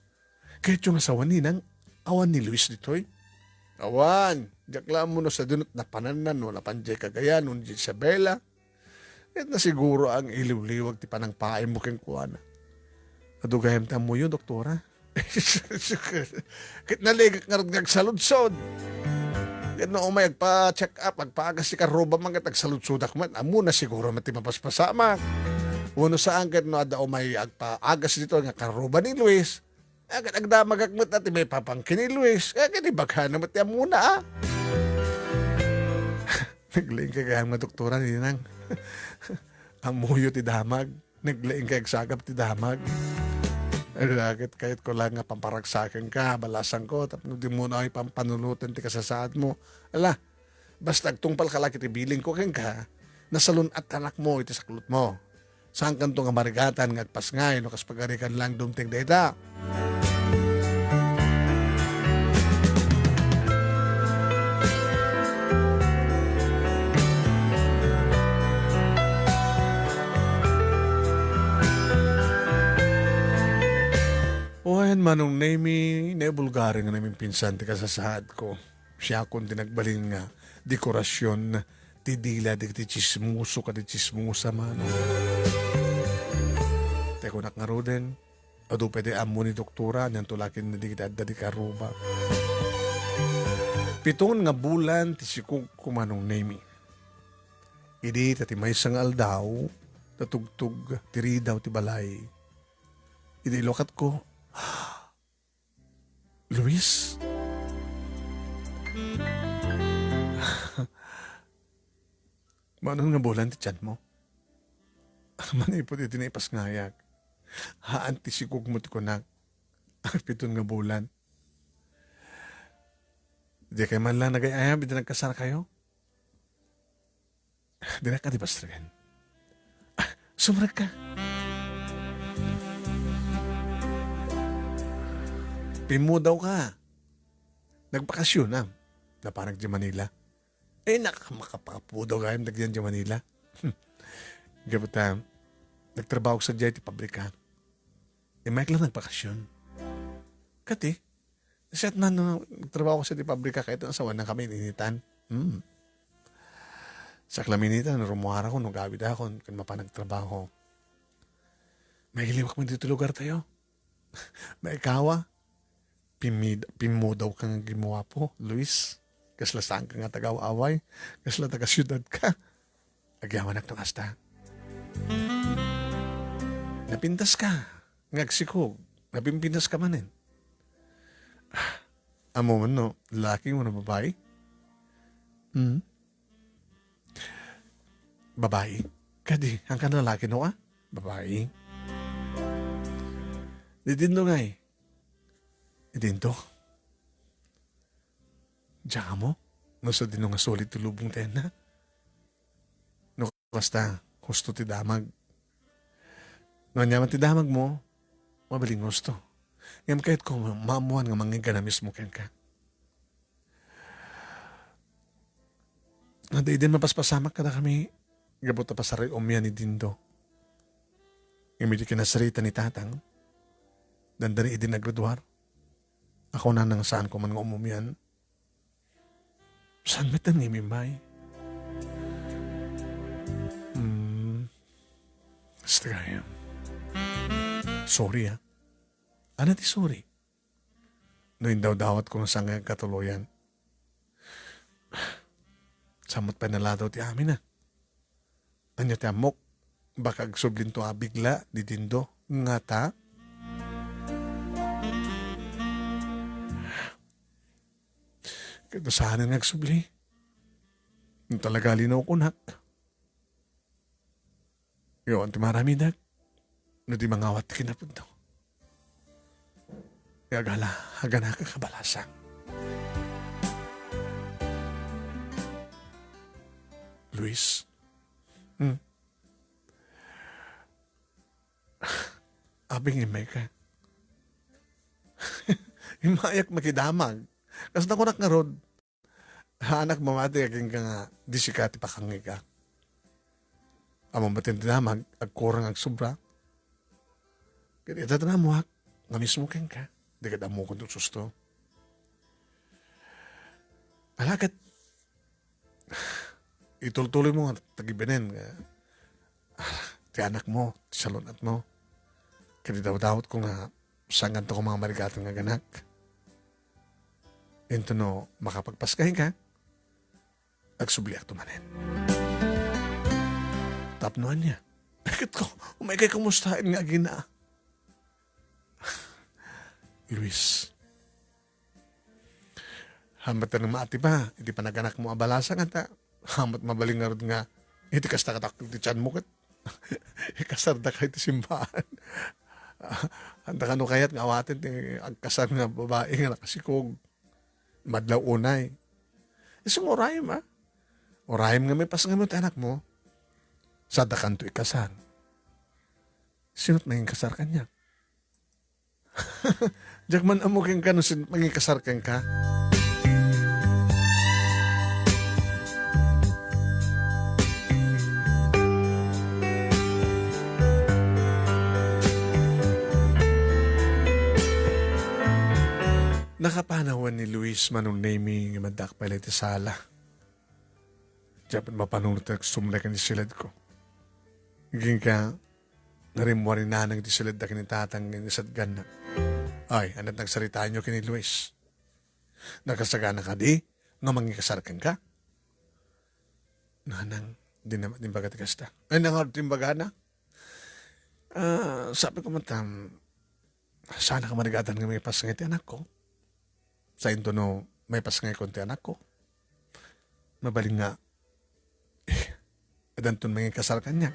Kahit yung asawa ninang, awan ni Luis dito'y. Awan, jakla mo no sa dunot na pananan, wala panjay kagayan, nun Isabela. At na siguro ang iliw-liwag ti panang paay mo keng kuwana. Adugayam ta mo yun, doktora. Kit naligak nga nagsaludsod. Kit na umay agpa-check up, agpaagas si karoba mga tagsaludsodak man. Amo na siguro mati mapaspasamak. Uno saan kit no ada umay agpaagas dito nga karoba ni Luis. Agad agdamagakmat natin may papangkin ni Luis. Agad ibaghan na mati muna Naglaing kagayang mga doktora ninang. Amuyo ti damag. Naglaing kag sagap ti damag. Agad kahit ko lang nga pamparagsakan ka, balasan ko, tapos di mo na ay pampanunutan ti kasasaad mo. Ala, basta agtungpal ka lang iti biling ko keng ka, nasalun at tanak mo iti saklot mo. Saan kanto nga marigatan nga agpasngay, no kas pagarikan lang dumting data. Oyan manong nami, nebulgari nga namin pinsan ti kasasahad ko. Siya akong tinagbalin nga dekorasyon ti dila di ti chismuso ka ti chismusa man. Teko nakngaro din, ado pwede amo ni doktora nyan tulakin na di kita adda di karuba. Pitong nga bulan ti sikog kumanong nami. Idi tati may sangal daw, tatugtog tiri daw ti balay. Idi lokat ko, Luis? Manon nga bulan ti tiyan mo? Manipot iti na ipas ngayak. Haan ti sikog mo ti kunak. Piton nga bulan. Di kayo man lang nagayayab, di nagkasar kayo? Di na ka di pastragan. Sumrag ka. Pimo daw ka. Nagpakasyon na. Na parang di Manila. Makapapo daw kayo nagdiyan di Manila. Gabata, nagtrabaho sa dyan ti pabrika. Mike lang nagpakasyon. Kati, set man nagtrabaho sa di pabrika kahit ang asawa na kami initan. Sa klaminitan, rumuhara ko, nugawid ako, kung mapanagtrabaho. May hiliwak mo dito lugar tayo. May ikawa. Pimo daw kang gimawa po, Luis. Kasla saan ka nga tagaw-away. Kasla taga-syudad ka. Agyawan ak ng asta. Napintas ka. Ngagsikog. Napimpintas ka manin. Amo man no, lalaki mo na babae? Babae? Kadi, ang ka lalaki no Babae? Didin no nga Idinto. Diyan mo? No sa din nga solid tulubong tena. No basta, gusto ti damag. No anyaman ti damag mo, mabaling gusto. Ngam kahit ko mamuhan nga mangiga na mismo ken ka. Naday din mapaspasamak ka na kami. Gabot na pasaray umyan ni Dindo. Imedi kinasarita ni Tatang. Dandari idin naggraduar. Ako na nang saan ko man nga umumian. Saan metan nga imimay? Basta kaya. Sorry Ano ti sorry? No daw dawat ko sa nga katuluyan. Samot pa naladaw ti amin Anya ti amok. Baka agsublin to bigla di Dindo. Nga ta? Kaya saan na nagsubli? Talaga linaw kunak. Yun, ti marami no di mangawat kinapunto. Agala, hagana ka kabalasang. Luis, abing imay ka. Imayak makidamag. Kasi nakunak nga rod, anak mamati aking ka nga, di sikati pa kang ka. Amang batin dinamag, agkurang ag sobra. Kaya ito na mo hak, nga mismo kang ka. Di ka damo kong susto. Alagat, itultuloy mo nga tagibinin. Ti anak mo, ti salunat mo. Kaya daw-dawat ko nga, saan ganito ko mga marigatang nga ganak. Ito no, makapagpaskahin ka, agsubliak tumanin. Tapnuan niya. Bakit ko, umay kumustahin nga gina. Luis, hamat na maati pa, hindi pa naganak mo abalasa nga ta. Hamat mabaling nga rin nga, hindi kasta katakil ti tiyan mo kat. Ikasarda kayo ti simbahan. Handa ka no kaya't nga awatin ti agkasar nga babae nga nakasikog. Madlaw unay. Isang orayim Orayim nga may pas nga mo ti anak mo. Sadakan to ikasar. Sino't naging kasar kanya? Diyak man amukin ka no maging kasar kang ka. Nakapanawan ni Luis manong naming madak pala iti sala. Diyan mapanunod na sumulay ka ni silad ko. Higing ka, narimwari na nang di silad na kinitatang nisadgan na. Ay, anat nagsaritaan nyo kini Luis. Nakasagana ka di, nga mangikasarkan ka. Nanang, di naman timbaga ti kasta. Ay, nangar timbaga na. Sabi ko matam, sana ka manigatan nga may pasangiti anak ko. Sa into no, may pasangay konti anak ko. Mabaling nga, adanton mangikasarkan niya.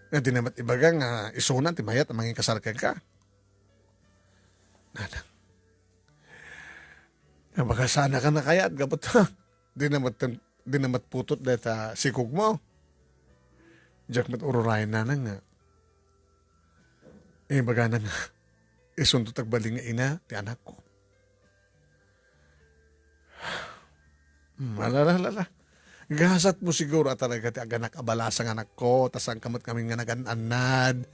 Nga di naman ibaga nga isunan, timayat ang mangikasarkan ka. Nanang, baka sana ka na kaya at gabot ha. Di namat putot deta sikog mo. Diyak mat ururayan nanang nga. Baga na nga, isunto tagbaling nga ina, ti anak ko. Alalala. Gasat mo siguro at talaga ti aganak abalas ang anak ko, tas ang kamot kami nga nagananad.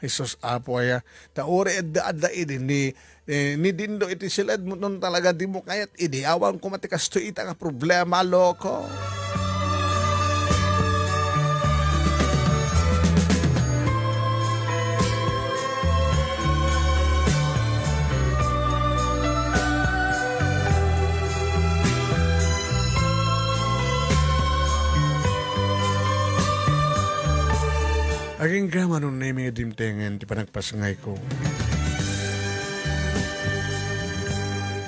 Jesus apo ya. Taore edda idi ni dindo iti silad mo nun talaga di mo kayat idi. Awan ko matikas to ita nga problema loko. Aging ka manong naming adimtengen ti panagpasangay ko.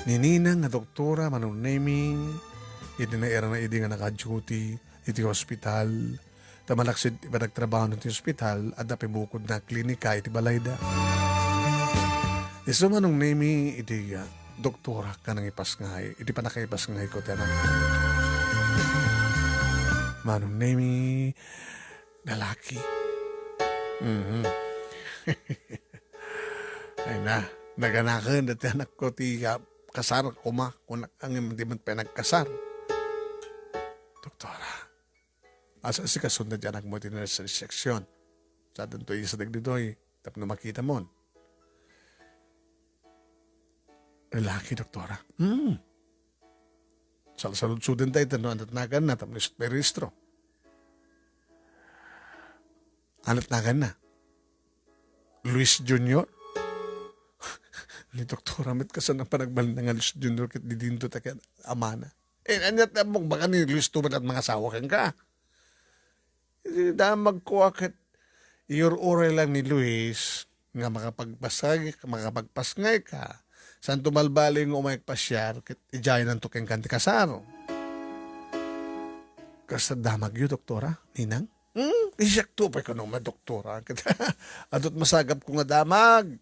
Nininang nga doktora manong naming iti na era na idi nga naka-duty iti hospital. Tamalaksid ti panagtrabaho ng ti hospital at napibukod na klinika iti balayda. Iso manong naming iti doktora ka nang ipasangay. Iti panakaipasangay ko tiyan. Manong naming lalaki. Ay na, naganakan dati anak ko ti kasar kuma kung ang hindi man pinagkasar. Doktora, asa si kasunod di anak mo ti nurse section. Sa atin to isa dagdidoy, tap na makita mo. Lalaki, doktora. Salud-sudin tayo, tanong at nagan na, tapos peristro. Anat nagan na. Luis Jr. Ni Doktora Amit kasan ang panagbalin nga Luis Jr. kit di dinto ta kaya amana. Anyat na mong baka ni Luis tuman at mga asawa kang ka. Damag ko akit iur-ure lang ni Luis nga makapagpasngay ka. San tumalbaling umayag pasyar kit ijayan ang tukeng kanti kasaro. Kasta damag yu, Doktora, ninang? Isyak to pa ko nung madoktora. Adot masagap ko nga damag.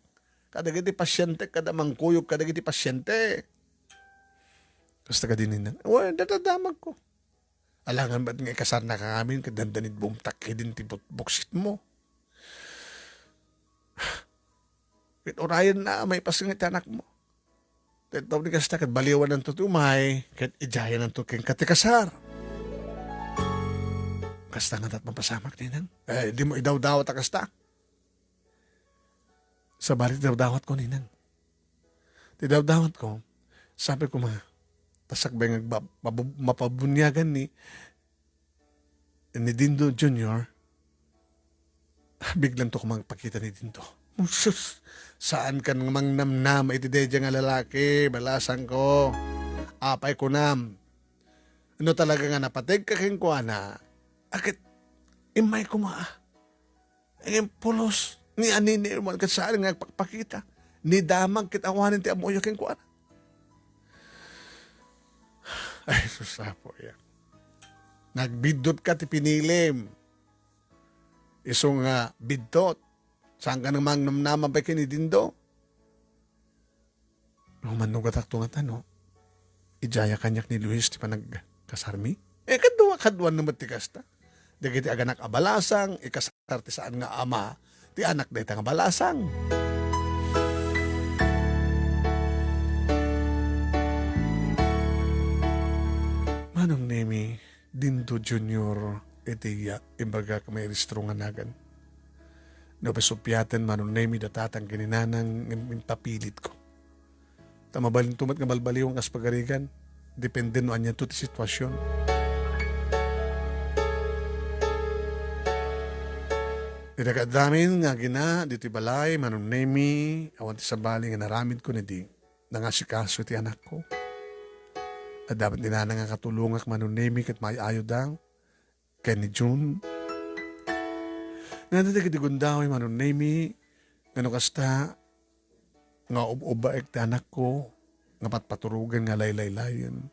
Kadagiti pasyente, kadamang kuyog, kadagiti pasyente. Basta ka din nang, dadamag ko. Alangan ba't nga ikasar na ka amin, kadandanit bumtak, din tibot buksit mo. Kit orayan na, may pasingit anak mo. Kit daw ni kasta, kat baliwan ng tutumay, kit ijayan ng tuking katikasar. Kasta nga tat mapasamak ninang. Di mo idaw-dawat a kasta. Sa balit daw-dawat ko ninang. Di daw-dawat ko, sabi ko tasak ba yung mapabunyagan ni Dindo Jr., biglang to kumang pakita ni Dindo. Sus, saan ka nang mangnamnam itidedya nga lalaki, balasan ko. Apay ko nam. Ano talaga nga napatig ka king kuha na, akit imay ko ang pulos ni anini mo kat saan nga pakita. Ni damang kitawanin ti amoyo king kuha na. Ay, susapo yan. Nagbidot ka ti pinilim. Isong bidot. Saan ka namang namnaman pa kinidindo? Manugatak to nga tano. Ijaya kanyak ni Luis ti pa nagkasarmi? Kadwa naman ti kasta. Dagiti aganak abalasang, ikasar ti saan nga ama, ti anak da itang abalasang. Manong nemi, Dindo Junior, itiya, imbaga ka may ristro nga nagan. Napasupyatan manong nemi datatang gininanang papilit ko. Tamabalin tumat nga balbaliwang as pagarigan, depende no anyan to ti sitwasyon. Dinagadamin nga gina, diti balay, manong nemi, awan ti sabali nga naramid ko na di, nangasikaso ti anak ko. At dapat dinana nga katulungak manunemi kat may ayodang kay ni June. Nga dati kitigundaw yung manunemi nga kasta nga uba ek anak ko nga patpaturugan nga laylay-layan.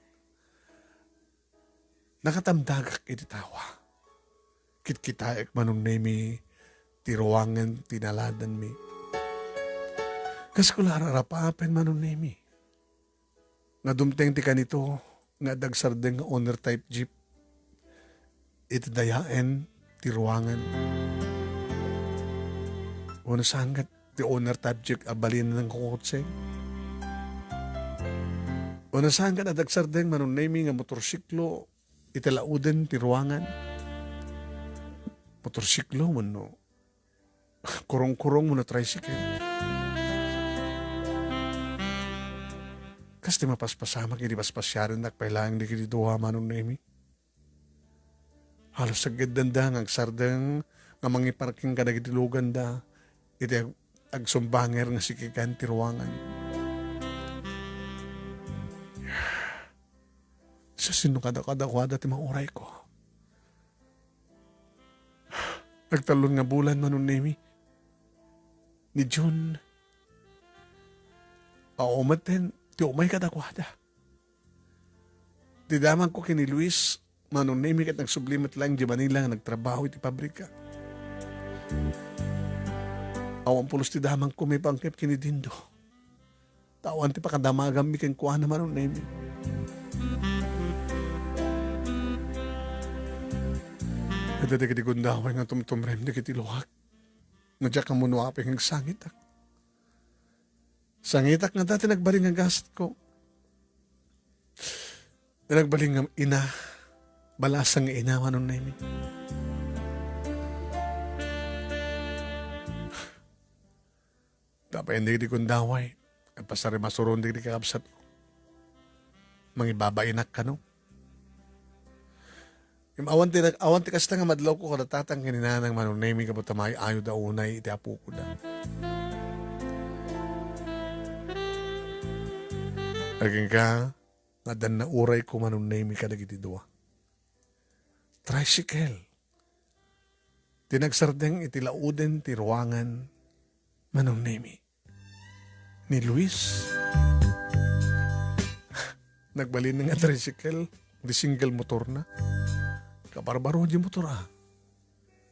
Nakatamdagak iti tawa. Kitkita ek manunemi tiruangan tinaladan mi. Kas ko lararapapen manunemi. Nga dumteng ti kanito, nga dagsardeng owner type jeep. Iti dayaen, ti ruangan. Una sanggat, ti owner type jeep, abalin ng kukutse. Una sanggat, dagsardeng manunemi nga motorsiklo, italauden ti ruangan. Motorsiklo, mano, kurong-kurong mo na tricycle. Kasi mapaspasamak, hindi paspasyarin nakpailang di kitiduha manong nemi. Halos sagad danda nga agsardang nga mangiparking ka nagitilugan da. Iti agsumbanger nga sikikan tiruangan. Sa sino kada-kada ti mauray ko. Nagtalon nga bulan manong nemi. Ni June. Paumaten. Ti umay kadakwada. Di damang ko kini Luis, manunemi kat nagsublimat lang di Manila nga nagtrabaho iti pabrika. Awan pulos ti damang ko may pangkep kini Dindo. Tawan ti pakadamagam mi ken kuha na manunemi. Kada di kiti gundaway nga tumtumrem di kiti luhak. Nga diya kamunuapeng ang sangitak. Sangitak nga dati nagbaling ang gasat ko. Nagbaling ang ina. Balasang ina manon na imi. Dapat hindi di kundaway. At pasari masuron di kakabsat ko. Mangibabainak ka no. Awan ti kasta nga madlaw ko kadatatang kininanang manon na imi kabutamay ayo da unay iti apu ko da. Aging ka, nga dan na uray ko manunay mi kadagiti dua. Tricycle. Tinagsardeng itilauden ti ruangan manunay mi. Ni Luis. Nagbalin nga tricycle, di single motor na. Kabarbaro di motor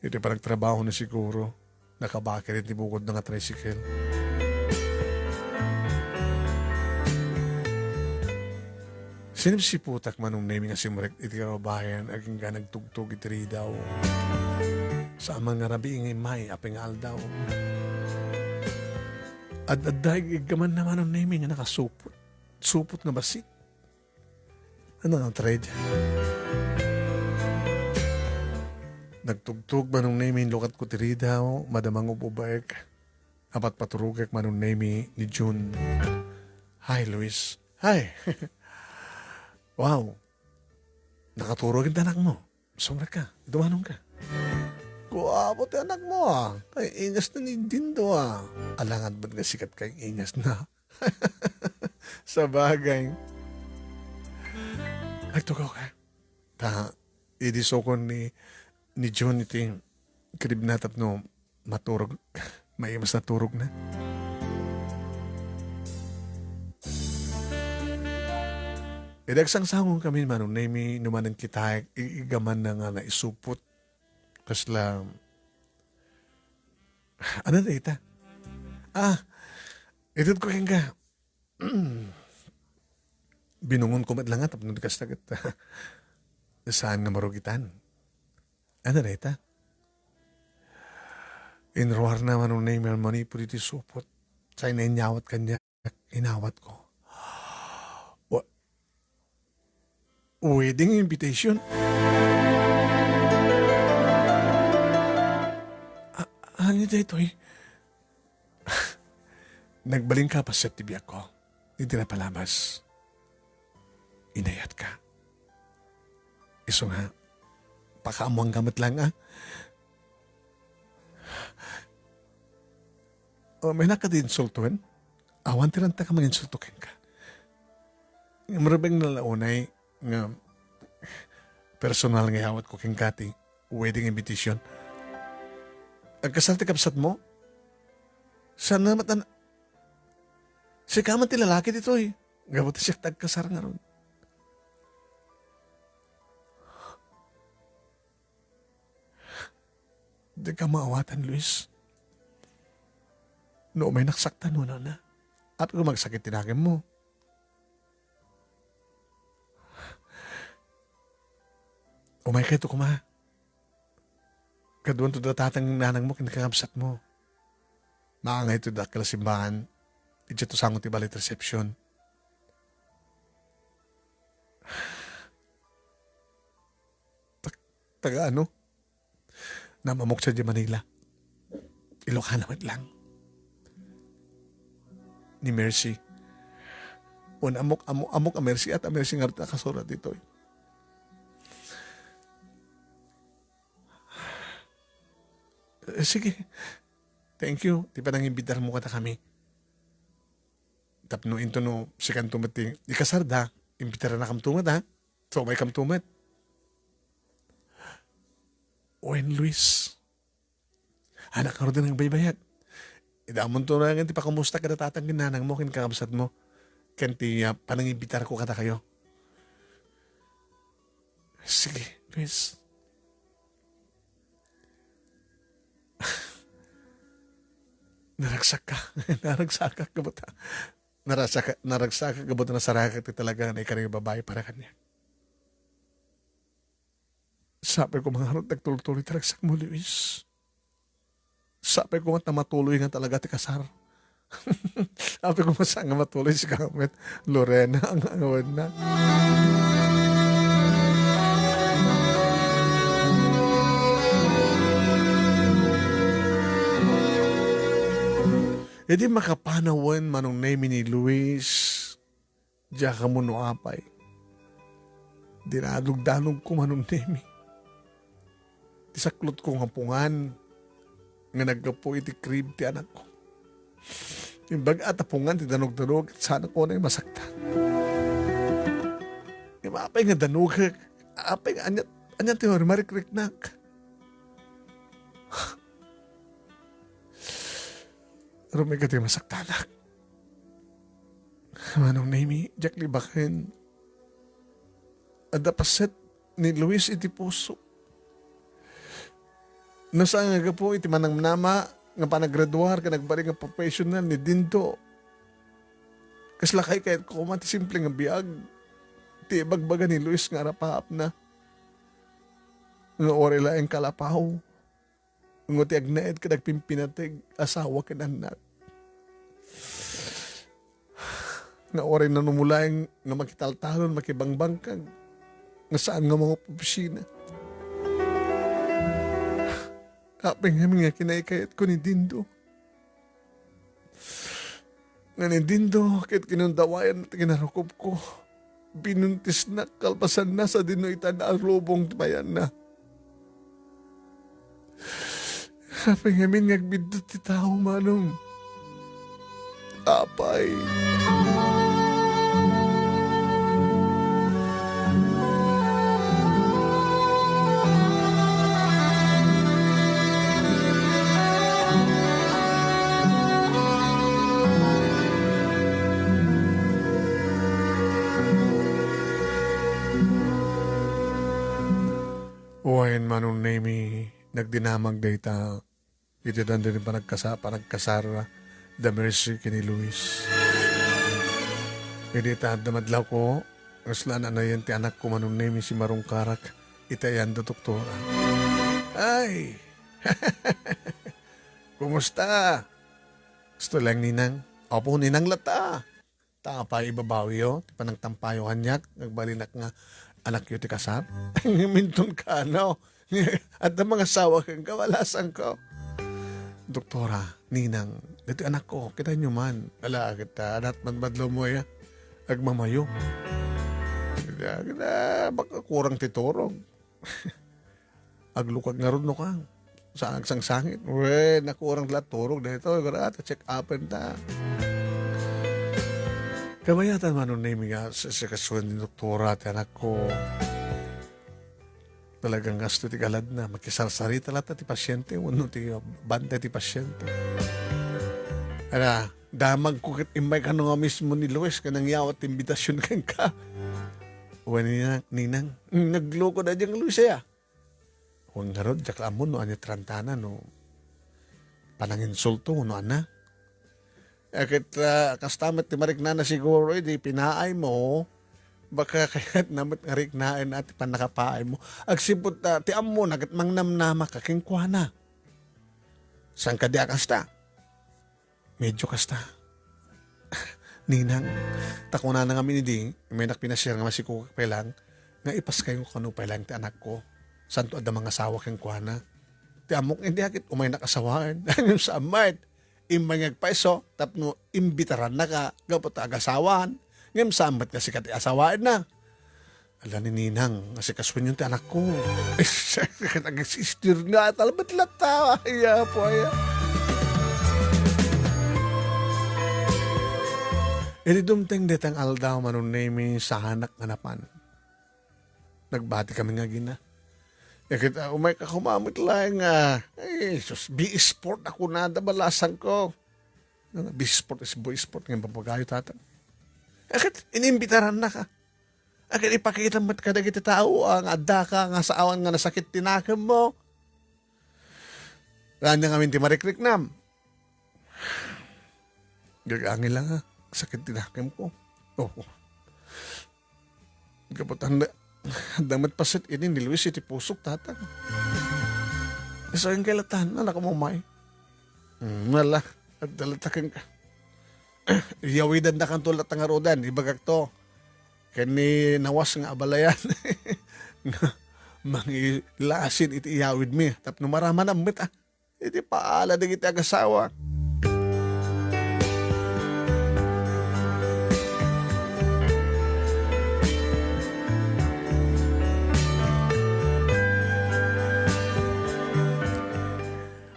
Iti pa nagtrabaho na siguro. Nakabakit iti bukod na nga tricycle. Sinipsiputak manong naming nga simurek iti kababayan aging ka nagtugtog iti daw. Sa amang nga rabi ingay may apeng aldaw. At dahil gaman naman ang naming nga nakasupot. Supot nga basi. Ano nga trade? Nagtugtog manong naming lukat ko tiri daw. Madamang ububaek. Apat paturugak manong naming ni June. Hi, Luis. Hi. Wow. Nakaturog ang anak mo. Sumra ka. Dumanong ka. Kuwabot ang anak mo ah. Kay ingas na ni Dindo ah. Alangan ba't nga sikat kay ingas na? Sa bagay. Nagtugaw ka. Idiso ko ni John iti krib na tapno maturog. May mas naturog na. Idagsang sangong kami manong nami numanan kita igaman na nga naisupot. Kasla ano na ita? Itod ko keng ka. Binungon ko matlangat tapno kas tagat. Saan nga marugitan? Ano na ita? Inruar na manong nami manipur iti supot. Sa inanyawat kanya. Inawat ko. Wedding invitation? Ano dito eh? Nagbaling ka pa sa tibiyak ko. Hindi na palabas. Inayat ka. Iso nga, pakaamuang gamit lang ah. May nakadinsultuan? Awan tiranta ka manginsultukin ka. Marabang nalaunay nga personal nga hawat ko king kati wedding invitation. Ang kasal ti kapsat mo? Sana matan si kaman ti lalaki dito eh. Gabot siya tagkasar nga ron. Di ka maawatan, Luis. No, may naksaktan mo na. At kung magsakit tinagin mo. Umay kayo to kuma. Kaduan to datatang nanang mo, kinakapsat mo. Maangay to dat kalasimbahan. Idya to sangot ti balit reception. Taga ano? Namamok sa di Manila. Ilocana naman lang. Ni Mercy. Amok a Mercy at a Mercy nga rin nakasurat dito eh. Sige. Thank you. Di pa nang imbitar mo kata kami. Tapno into no sikan tumating. Ikasarda. Imbitar na kamtumat ha. So may kamtumat. Owen Luis. Anak ka rin ng baybayag. Idamon to na nga ti pa kumusta ka natatang ginanang mo kin kakabsat mo. Kanti panang imbitar ko kata kayo. Sige, Luis. Naragsak ka. Naragsak ka kabota. Naragsak ka kabota na saraka ti talaga na ikaring babae para kanya. Sabi ko mga harot nagtuloy-tuloy taragsak mo, Luis. Sabi ko nga matuloy nga talaga ti kasar. Sabi ko masang nga matuloy si Kamet. Lorena ang angawad na. E di makapanawan manong name ni Luis. Diya ka mo no apay. Dinadog-danog ko manong name. Tisaklot ko nga pungan. Nga nagkapo iti crib ti anak ko. Yung baga tapungan ti danog-danog. Sana ko na yung masaktan. Yung apay nga danog. Apay nga anyat ti marik-riknak. Rumay ka tayo masaktanak. Manong name, Jack Libakin. Adapaset ni Luis iti puso. Nasa nga po, iti manang nama, nga panagraduar, ka nagbari nga professional ni Dindo. Kaslakay kahit ko mati simple nga biyag. Ti bagbaga ni Luis nga rapaap na. Nga ori laeng kalapaw. Nga ti agnaed ka nagpimpinatig, asawa ka anak. Nga ori na numulaeng nga makitaltalon, makibangbangkag. Nga saan nga mga opisina. Kapeng nga kinaikayat ko ni Dindo. Nga ni Dindo, kahit kinundawayan at kinarukob ko, binuntis na, kalpasan na sa dinuitan na lubong bayan na. Kapeng nga bidot ti tao manong. Apay. Uwain manong name nagdinamag dayta. Ito dan din pa nagkasara the mercy kini Luis. Hindi ta damadlaw ko raslan na yan ti anak ko manong name si Marong Karak itayan do doktora. Ay! Kumusta? Gusto lang ninang. Opo ninang lata. Pa ibabawi yo. Di pa nang tampayo kanyak. Nagbalinak nga anak yo ti kasar. Minton ka no. At ang mga sawa kang kawalasan ko. Doktora, ninang, dito anak ko, kita nyo man. Ala, kita, anak man badlo mo ya. Agmamayo. Kita, baka kurang titurog. Aglukag nga ron no kang. Sa agsang-sangit. Uwe, nakurang lahat turog dito. Garata, check up and ta. Kamayatan man nung name nga sa kasuhan ni doktora at anak ko. Talagang gasto ti galad na. Makisarsari talata ti pasyente. Uno ti bante ti pasyente. Ala, damag ko kit imay ka nga mismo ni Luis. Kanang yawat imbitasyon kang ka. Uwan ninang. Nagloko na diyang Luis ya. Huwag nga ron, jak lamon no, anya trantana no. Pananginsulto no, ana. Akit kastamat ti marik na siguro, di pinaay mo. Baka kaya't namat ngarik nain at panakapaay mo. Agsipot ti amo nagat mangnamnama kakingkwana. Saan ka di kasta? Medyo kasta. Ninang, takuna na nga minidi, may nakpinasir nga masiko pelang, nga ipas kayo kano pelang ti anak ko. Santo ada mga asawa kang kwana. Ti amok hindi akit umay nakasawaan. Hanggang sa amay, imay ngagpaiso, tapno imbitaran na ka, gapot agasawan. Ngayon sambat kasi kati asawaan na. Ala ni Ninang, kasi kaswin yung ti anak ko. Nag-sistir nga, talabat lata. Ay, po, ay. Ili dumteng detang aldaw manong name sa hanak nganapan. Nagbati kami nga gina. Ya kita umay ka kumamit lang nga. Ay, sus, B-sport ako na, dabalasan ko. B-sport is boy sport ng papagayo tatan. Akit inimbitaran na ka. Akit ipakita mo't kada kita tao ang adda ka nga sa awan nga nasakit tinakam mo. Ranya nga minti marikriknam. Gagangin lang ha. Sakit tinakam ko. Oh. Kaputan na. Damat pasit ini ni Luis iti pusok tatang. So yung kailatan na nakamumay. Wala. At dalatakan ka. Yawidan na kang tulat nga rodan, ibagak to. Kani nawas nga abalayan. Mangilasin iti iyawid mi. Tapno maraman ang mit Iti paala din iti agasawa.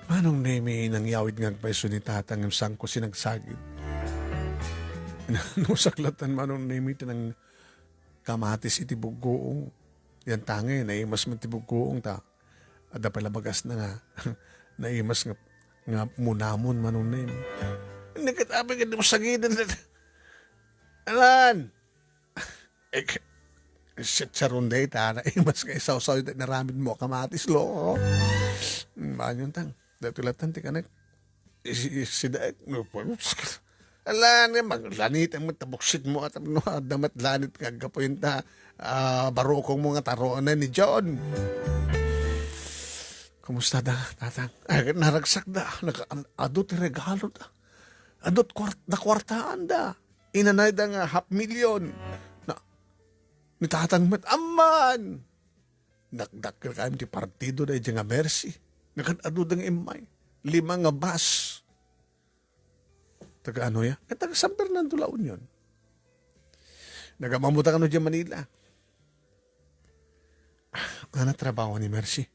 Manong nemi nang yawid nga agpaiso ni tatang yung sangko sinagsagid. Nusaklatan manong nemi ng kamatis iti bugoong. Yan tangi, naimas man iti bugoong ta. Ada pala bagas na nga. Naimas nga munamon manong nemi. Nagkatabi ka di mo sagidan. Alan! Shit sa runday ta. Naimas ka isaw-saw naramid mo kamatis lo. Maanyon tang. Dito latan ti kanek. Sida no po. Ala ni maglanit ang matabuksit mo at no damat lanit kagapoy ta barukong mga taroon na ni John. Kumusta da, tatang? Ay, naragsak da. Adot regalo da. Adot na kwartaan da. Inanay da nga 500,000. Na, ni tatang mat, aman! Nakdakil kayo ti partido da nga mercy. Nakadado da nga imay. 5 nga bus. Taga ano ya? Taga San Fernando La Union. Nagamamuta ka no dyan Manila. Ano trabaho ni Mercy?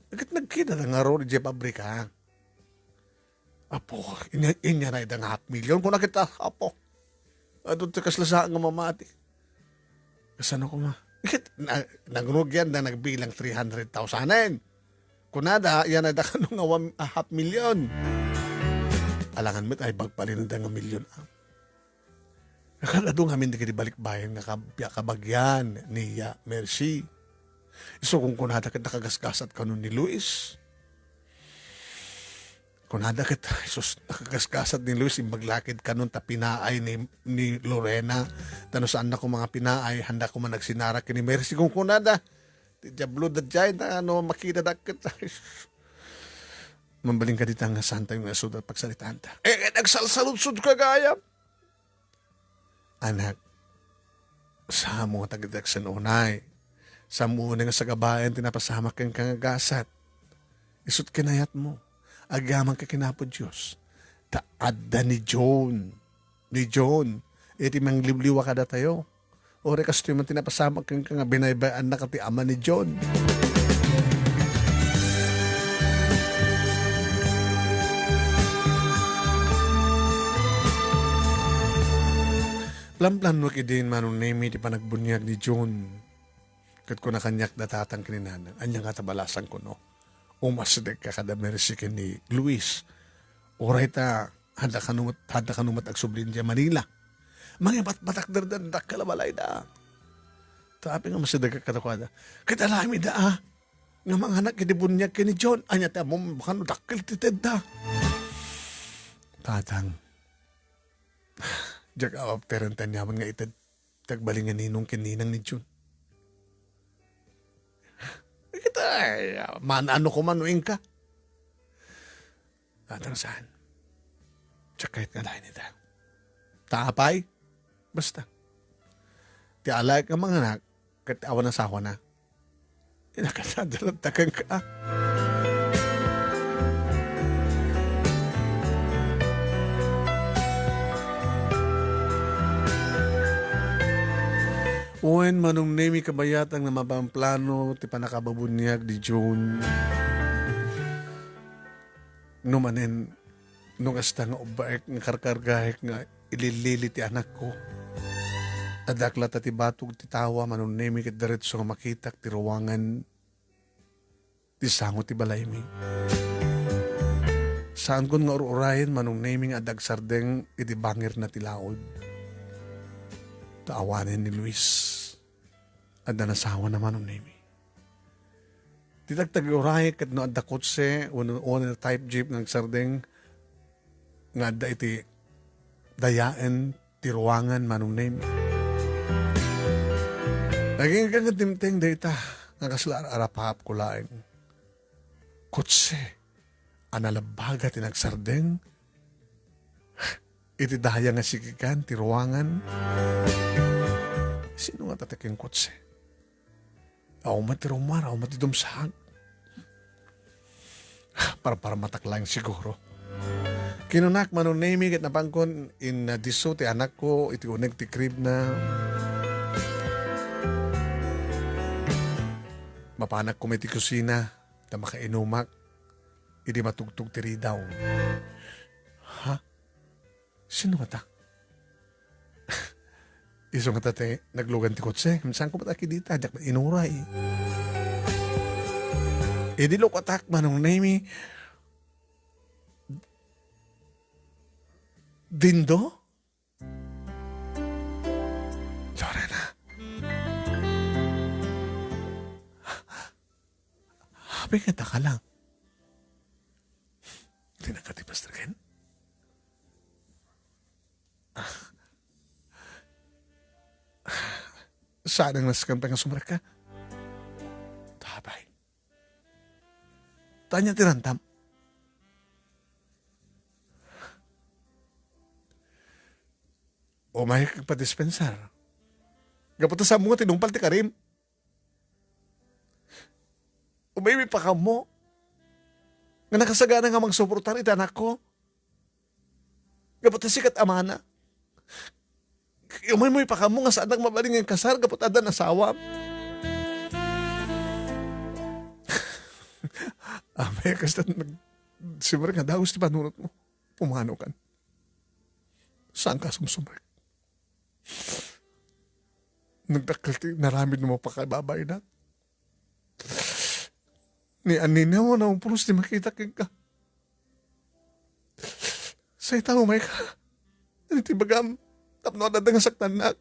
Nagkita na nga ron dyan pabrika. Apo, inya na itang 500,000 kung nakita, apo. Doon ta kaslasaan nga mamati. Kasano ko ma? Nagunog yan na nagbilang 300,000. Kunada, yan na dakano nga 500,000. Alangan mo't ay bagpalin na nga 1,000,000. Nakalado nga min di balik bayan nga kabagyan niya Mercy. So kung kunada kita nakagasgasat ka nun ni Luis. Kunada kita, isos nakagasgasat ni Luis, maglakid ka nun ta pinaay ni Lorena. Tano saan na ko mga pinaay, handa ko man nagsinara ni Mercy. Kung kunada, diablo da dyan, ano, makita da kita. Mambaling ka dito nga santa yung nasud at pagsalitaan ta. Nagsalsaludsud ka gaya. Anak, sa mga tagadag sa nunay, sa muna nga sa gabayan, tinapasama kang kangagasat. Isut kinayat mo. Agaman ka kinapo Diyos. Taadda ni John. Ni John. Iti mang libliwa ka da tayo. Ore kas ito yung tinapasama kang binaybayaan na kati ama ni John. Plan-plan mo kidin manong name iti panagbunyag ni John. Kat ko na kanyak datatang kininanang. Anyang katabalasan ko no. Umasdek ka kada Mercy ni Luis. Oray ta, handa ka numat agsublin dyan Manila. Mga batak dardan, kalabalay da. Tapi nga masideg ka katakwada. Katalami da nga mga anak kinibunyag kini John. Anya ta mo, baka no dakil tited da. Tatang. Diyak awap terentan yaman nga ited. Tagbalingan ninong kininang ni John. Kita, ano ko manuing ka. Tatang saan? Tsakait nga lahin ita. Taapay? Basta. Ti alay ka mga anak, kat awan na sawa na. Inakasadalantakan ka. Uwen manong nemi kabayatang na mabamplano ti panakababunyag di June. Numanen nung asta nga ubaek nga karkargahek nga ililili ti anak ko. Adakla ti batog ti tawa manong nemi ket diretso nga makitak ti ruwangan ti sango ti balay mi. Saan kon nga ururayan manong nemi nga adag sardeng iti bangir na ti laod. Taawanin ni Luis. At nasawa naman ng name. Titagtag uray kat no adda kotse una type jeep ng sardeng nga adda iti dayaan tiruangan manong name. Naging kagatimteng data nga kasla arapahap ko laing. Kotse analabaga tinagsardeng iti daya nga sikikan tiruangan. Sino nga tataking kotse? Ako matirumar, ako matidumsahag. Para mataklang siguro. Kinunak manong naming at napangkon in diso ti anak ko, iti uneg ti crib na. Mapanak ko may ti kusina, na makainumak, iti matugtog ti ridaw. Ha? Sino nga ta? Iso nga tate, naglugan ti kotse. Saan ko mataki dita? Diyak inuray. Di lo katak manong nami. Dindo? Lorena. Habi ka lang. Sulti na ka, ti Pastor Ken? Saan ang naskan pa nga sumarak ka? Tabay. Tanya tirantam. O may kagpadispensar. Gaputa sa mga tinumpal ti Karim. O may pa ka mo. Nga nakasagana nga magsuportar iti anak ko. Gaputa sikat amana. Umay mo pa ka mo nga saan ang mabaling ang kasar. Gaputa adan asawa. May kastan simmer nga daos ti panunot mo. Pumano kan. Saan ka sumsumrek? Nagdakal ti naramid mo pa kababay na. Ni anina mo na pulos di makita ka. Sa ita mo may ka. Ano ti bagam? Tapno na nga saktan na.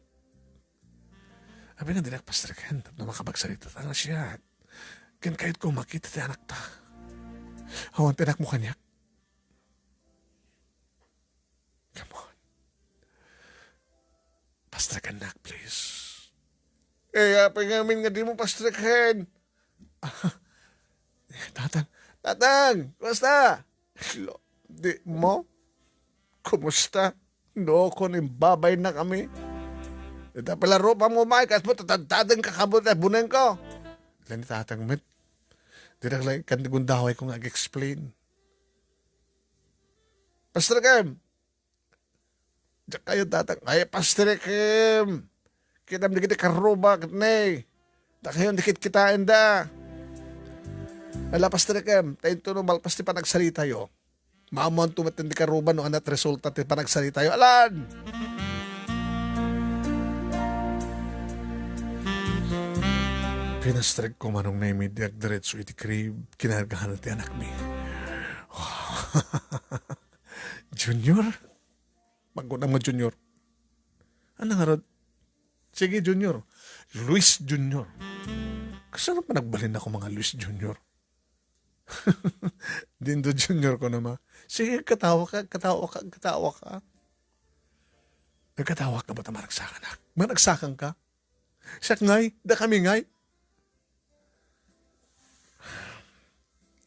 Abi na dinak pastrikan. Tapno makapagsalita ta nga siya. Ken kahit ko makita ti anak ta. Awan tinak mo kanyak. Come on. Pastrikan nak, please. Kaya pingamin nga di mo pastrikan. Tatang, kumusta? Di mo? Kumusta? No, kung babay na kami. Ito pala ropa mo, Mike, at mo tatadang kakabot at bunan ko. Ilan ni tatang, met? Di na lang kandigundaway kung ag-explain. Pastor Kim! Diyan kayo tatang, ay Pastor Kim! Kita mo dikit karuba, katnay. Da kayo dikit kitain da. Ala Pastor Kim, tayo ito no malpas ti panagsalita yo. Maamon tumatindi karuba no anat resulta ti panagsalita yo. Alan! Pinastreg ko manong na imidyak diretso iti krib, kinargahan ti anak mi. Junior? Pagkunang mo Junior. Ano nga rod? Sige Junior. Luis Junior. Kasano pa nagbalin ako mga Luis Junior? Dindo Junior ko naman. Sige, katawa ka. Nagkatawa ka ba ta maragsakan na? Maragsakan ka? Siya ngay, da kami ngay.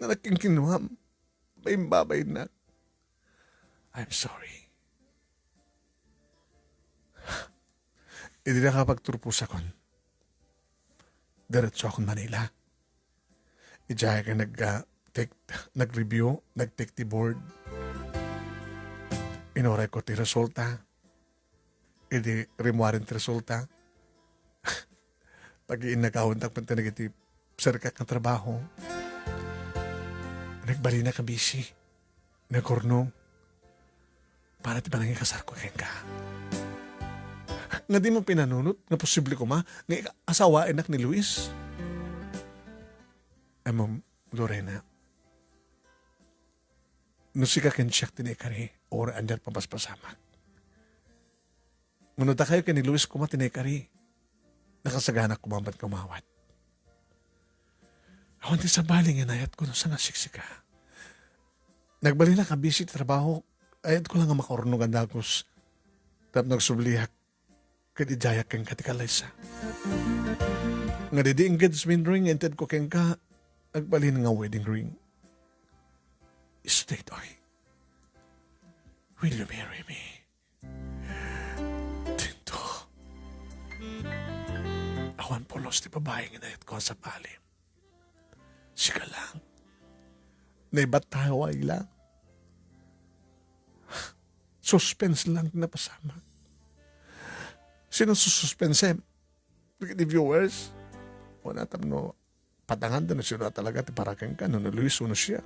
Nanaking kinuham. Babay na. I'm sorry. Hindi na kapagturpos akon. Diretso akong Manila. Ijaya ka nag-review, nag-take the board. Inoray ko ti resulta. Hindi rimuarin ti resulta. Pag-iinagawin tak pantinagiti sarkak ng trabaho. Nagbali na ka busy. Nagkurnong. Para ti panangin kasar ko kayo ka. Nga di mo pinanunot, nga posible ko nga asawa anak ni Luis. Ay mo, Lorena, no si kakensiyak tinekari, ora andyan papaspasamak. Munod kayo ka ni Luis kuma tinekari, nakasagana kumabat kumawat. Awan di sa baling inayat ko no sa nasiksika. Nagbali na ka busy trabaho, ayat ko lang nga makaurnugan dagos. Tap nagsubliak, kadijayak keng katikalaysa. Nga di engagement ring, ented ko keng ka, agbalin nga wedding ring. State oy, will you marry me? Tinto. Awan polos ti babaeng inayat ko sa palim. Sika lang. Naibataway lang. Suspense lang na pasama. Sino sususpense? The viewers? Wala no patangan doon na siya talaga ti parakang ka. No, Luis, uno siya.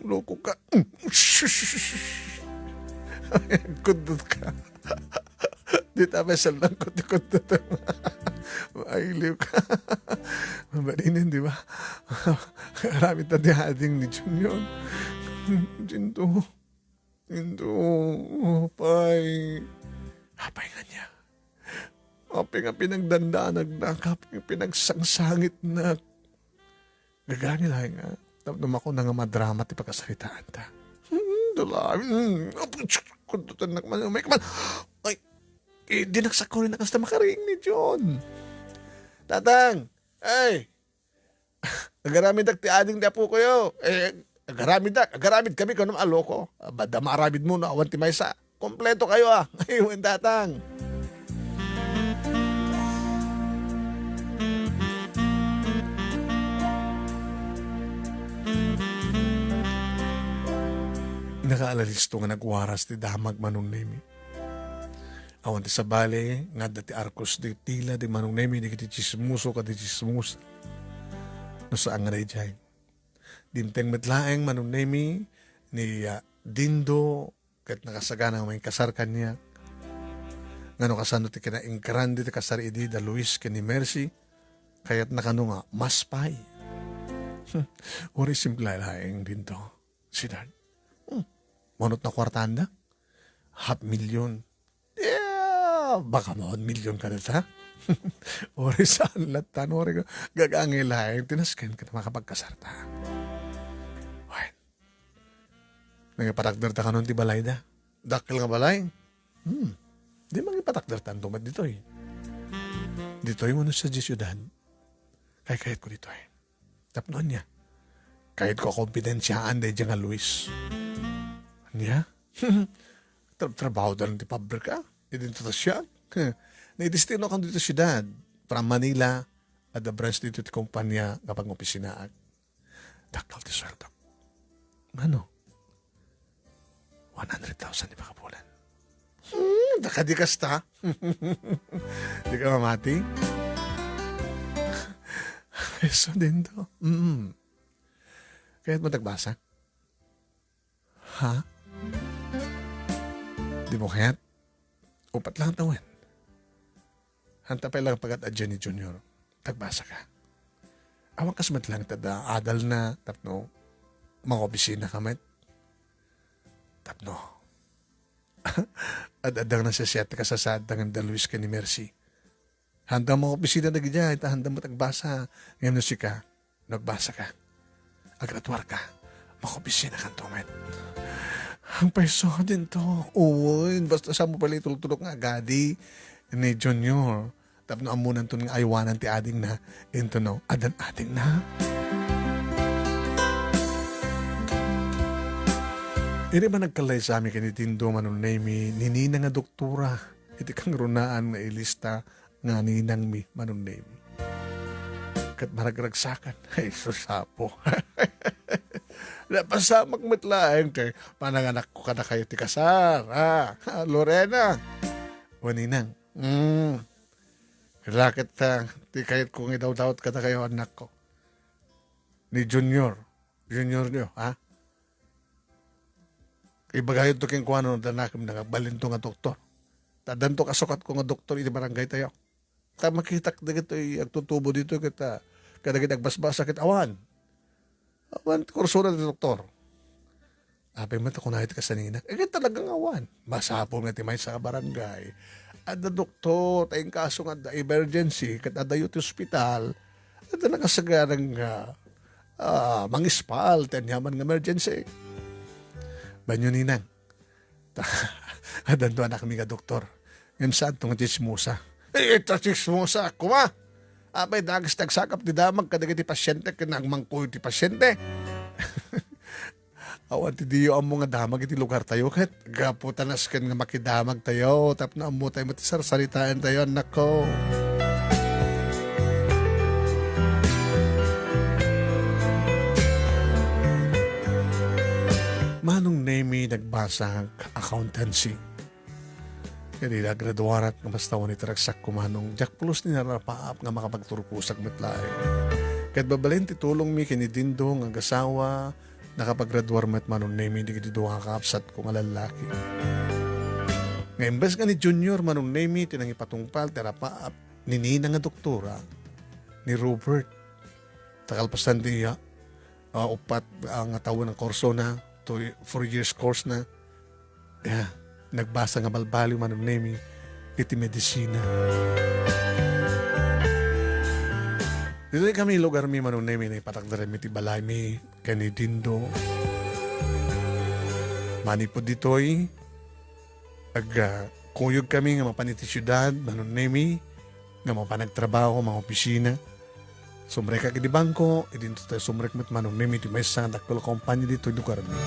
Loko ka. Kundot ka. Di tapesal lang kundot. Mailiw ka. Mabalinin, di ba? Maraming tadihading ni Junior. Jinto. Pay. Hapay nga niya. Hapay nga pinagdandaan, nagnakap, pinagsangsangit na. Gagani lang nga. Tapos ako na nga madrama ti pagkasalitaan ta. Dala. Kuntutan na man. May kaman. Ay, dinaksak ko rin na kasta makaring ni John. Tatang, ay, agaramid ti ading na po kayo. Agaramid kami kung naman aloko. Bada maaramid mo na awan ti maysa. Kompleto kayo Ngayon, tatang. Nakaalalisto nga nagwaras ti damag manong nemi. Awan ti sabali, nga dati arkos di tila di manong nemi, di kiti chismuso ka di chismus. No saan nga na ijay. Dimteng metlaeng manong nemi, ni Dindo, kat nakasagana may kasar kanya. Nga no kasano ti kinaingkaran di ti kasar idi da Luis ken ni Mercy, kaya't nakano nga, mas pay. Uri simple laeng Dindo. Sidan. Monot na kwartanda? $500,000. Yeah, baka mo, 1,000,000 ka na ta. Ori saan latan, ori ko. Gagangilay, tinaskin ka na makapagkasarta. Wait. Nangipatakder ta ka nun ti balay da. Dakil nga balay. Di mangipatakder ta tumat dito Dito mo sa syudad. Kahit ko dito Tapnoan niya. Kahit ko kompetensyaan de dyan nga Luis. Niya? Trabaho da lang ti pabrika. Dito siya. Naidistino kang dito siyudad. From Manila at the branch dito ti kumpanya kapag opisinaan. Dakal ti sweldo. Ano? 100,000 di ba kapulan? Dakadikas ta. Di ka mamati? Eso din to. Kaya't mo nagbasa? Ha? Di mo kaya't? Upat lang tawin. Hanta pa lang pagat-adyan ni Junior. Tagbasa ka. Awang kasmat lang tada adal na tapno mga opisina kamit. Tapno. Ad-adang na sa siyete ka sa sadang ang Luis ka ni Mercy. Handa mga opisina na gidya, handa mo tagbasa. Ngayon si ka, nagbasa ka. Agratwar ka, mga opisina kang tumet. Ang paiso din to. Uy, basta sa mo pala itulog-tulog nga agadi ni Junior. Tapno amunan to ng aywanan ti ading na into no, adan ading na. Iri ba nagkalay sa amin kanitindo manon name ninina nga doktora. Iti kang runaan nga ilista nga ninang mi manon name. Kat maragragsakan. Ay, susapo. Napasamak matlaeng kay pananganak ko ka na kayo ti kasar. Lorena. Waninang. Lakit ti kayat kong idaw-dawat ka na kayo anak ko. Ni Junior. Junior niyo, Ibagayod to king kuwano na nakim nakabalinto nga doktor. Tadanto kasukat ko nga doktor iti barangay tayo. Ta makitak na ito agtutubo dito kita kadagit agbasbasa kit awan. Awan kurso na doktor. Apay mo ito kung nakita ka sa nina. Talagang awan. Masapol nga timay sa barangay. At na doktor, tayong kaso nga da emergency, kat adayo ti hospital, at na nakasagarang mangispal, tanyaman nga emergency. Banyo ninang. Adan to anak kami nga doktor. Ngayon saan itong chismosa? Ito chismosa ako Apay dagis tagsakap ti damag kadagiti pasyente kinagmangkoy ti pasyente. Awan ti diyo amo nga damag iti lugar tayo ket gaputanas ken nga makidamag tayo tapno amo tayo mati sarsaritaan tayo anak ko. Manong name nagbasa accountancy. Kaya graduarat nga basta wani taragsak kumanong Jack Plus ni narapaap nga makapagturpusag metlay. Kahit babalin titulong mi kinidindo nga gasawa nakapaggraduar met manong name di kitido nga kaapsat ko nga lalaki. Nga imbes nga ni Junior manong name tinang ipatungpal terapaap ni Nina nga doktora ni Robert. Takalpasan diya upat ang tawon ng korso na 4 years course na. Yeah. Nagbasa nga balbaliw manong name iti medisina. Dito kami lugar mi manong name na ipatakdaran mi ti balay mi kanidindo. Mani po ditoy, kuyog kami nga mapaniti syudad, manunemi, nga mapanagtrabaho, mga opisina. Sumrek ka di bangko, idinto tayo sumrek met manunemi, ti may sa dakpil kompanya dito, lugar mi.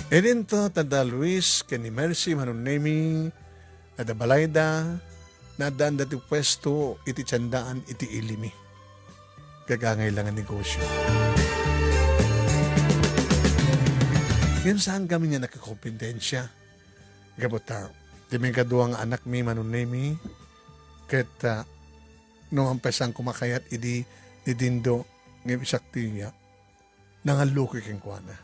Idinto, tada Luis, kani Mercy, manunemi, ada balayda, nadaan dati pwesto, iti tiyandaan, iti ilimi. Gagangay lang ang negosyo. Yan saan kami niya nakikompetensya. Gabuta, di may kaduang anak mi manunemi, ket nung ampesang kumakayat, idi dindo ng isakti niya, nangaluki keng kuwana.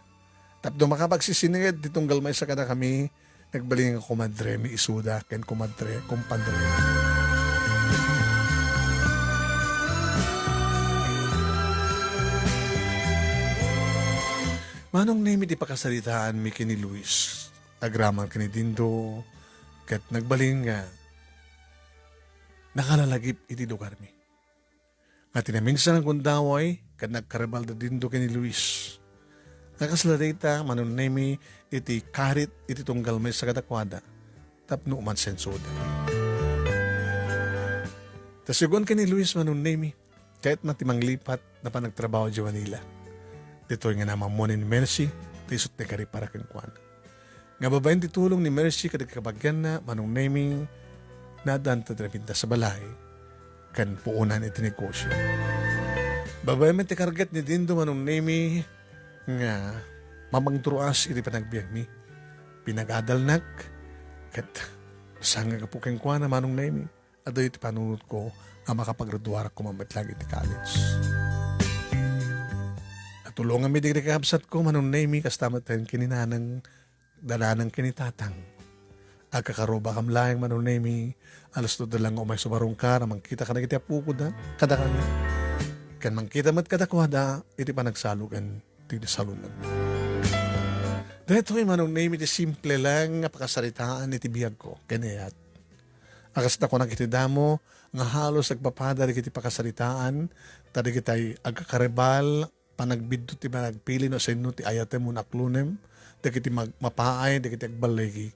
Tapdo makapagsisinigid, ditong galmay sa kada kami, nagbaling ang kumadre, mi isuda, ken kumadre, kumpadre. Manong name iti pakasalitaan mi kini Luis. Agraman kini Dindo. Kat nagbaling nga. Nakalalagip iti lugar mi. Nga tinamingsan ang kundaway. Kat nagkarabal da Dindo kini Luis. Nakasalarita manong name iti karit iti tunggal may sa kadakwada. Tapno uman sensoda. Tasugon kini Luis manong name. Kahit matimang lipat na panagtrabaho di Manila. Dito nga naman mo ni Mercy, tisot ni kari para kang kwan. Nga babayin titulong ni Mercy kada kabagyan na manong naming nadaan tatrapinta sa balay kan puunan iti negosyo. Babayin man ti kargat ni Dindo manong nami nga mamangturuas iti panagbiag mi. Pinag-adalnak kat sanga ka po kang kwan na manong nami. Adoy iti panunod ko ang makapagraduara ko mamatlag iti college. Tulungan mi digri kakabsat ko manunay mi kastamat tayo kininanang dalanang kinitatang. Agkakaroba kam laing manunay mi alas to dalang umay sumarong ka na mangkita ka na kiti apukod ha kada kami. Kan mangkita mat kada kwada iti panagsalugan iti salunan. Dito manunay mi iti simple lang nga pakasaritaan iti biyag ko kanayat. Akas na ko nakitidamo nga halos agpapada iti pakasaritaan tadi kitay agkakarebal panagbidto ti managpili no sa inyo ti ayate mo naklunem, da kiti mapaay, da kiti agbalegi.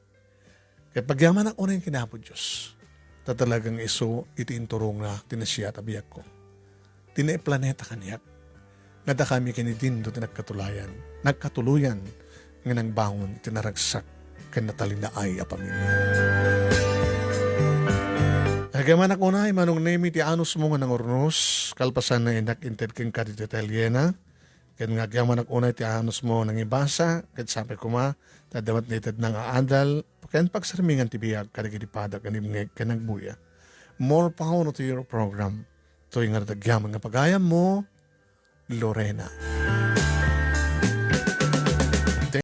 Kaya pagyaman ako na yung kinapod Diyos, tatalagang iso iti inturong na tinasya tabiyak ko. Tinai-planeta kaniyak, nga da kami kinidindo nagkatuluyan, nga nang bangon, tinaragsak, kan natalin na ay apamilya. Agaman ako na, manong name ti anus mo nga nangurnos, kalpasan na inak inted king kadito Italiana, ken nga agaman ako na ti anus mo nang ibasa, ket sabi ko ma, tadamat nitad nang aandal, ken pagsarmingan ti biyag, kadagitipada kanimngeg ken nagbuya. More power to your program, to yung nga nga pagayam mo, Lorena.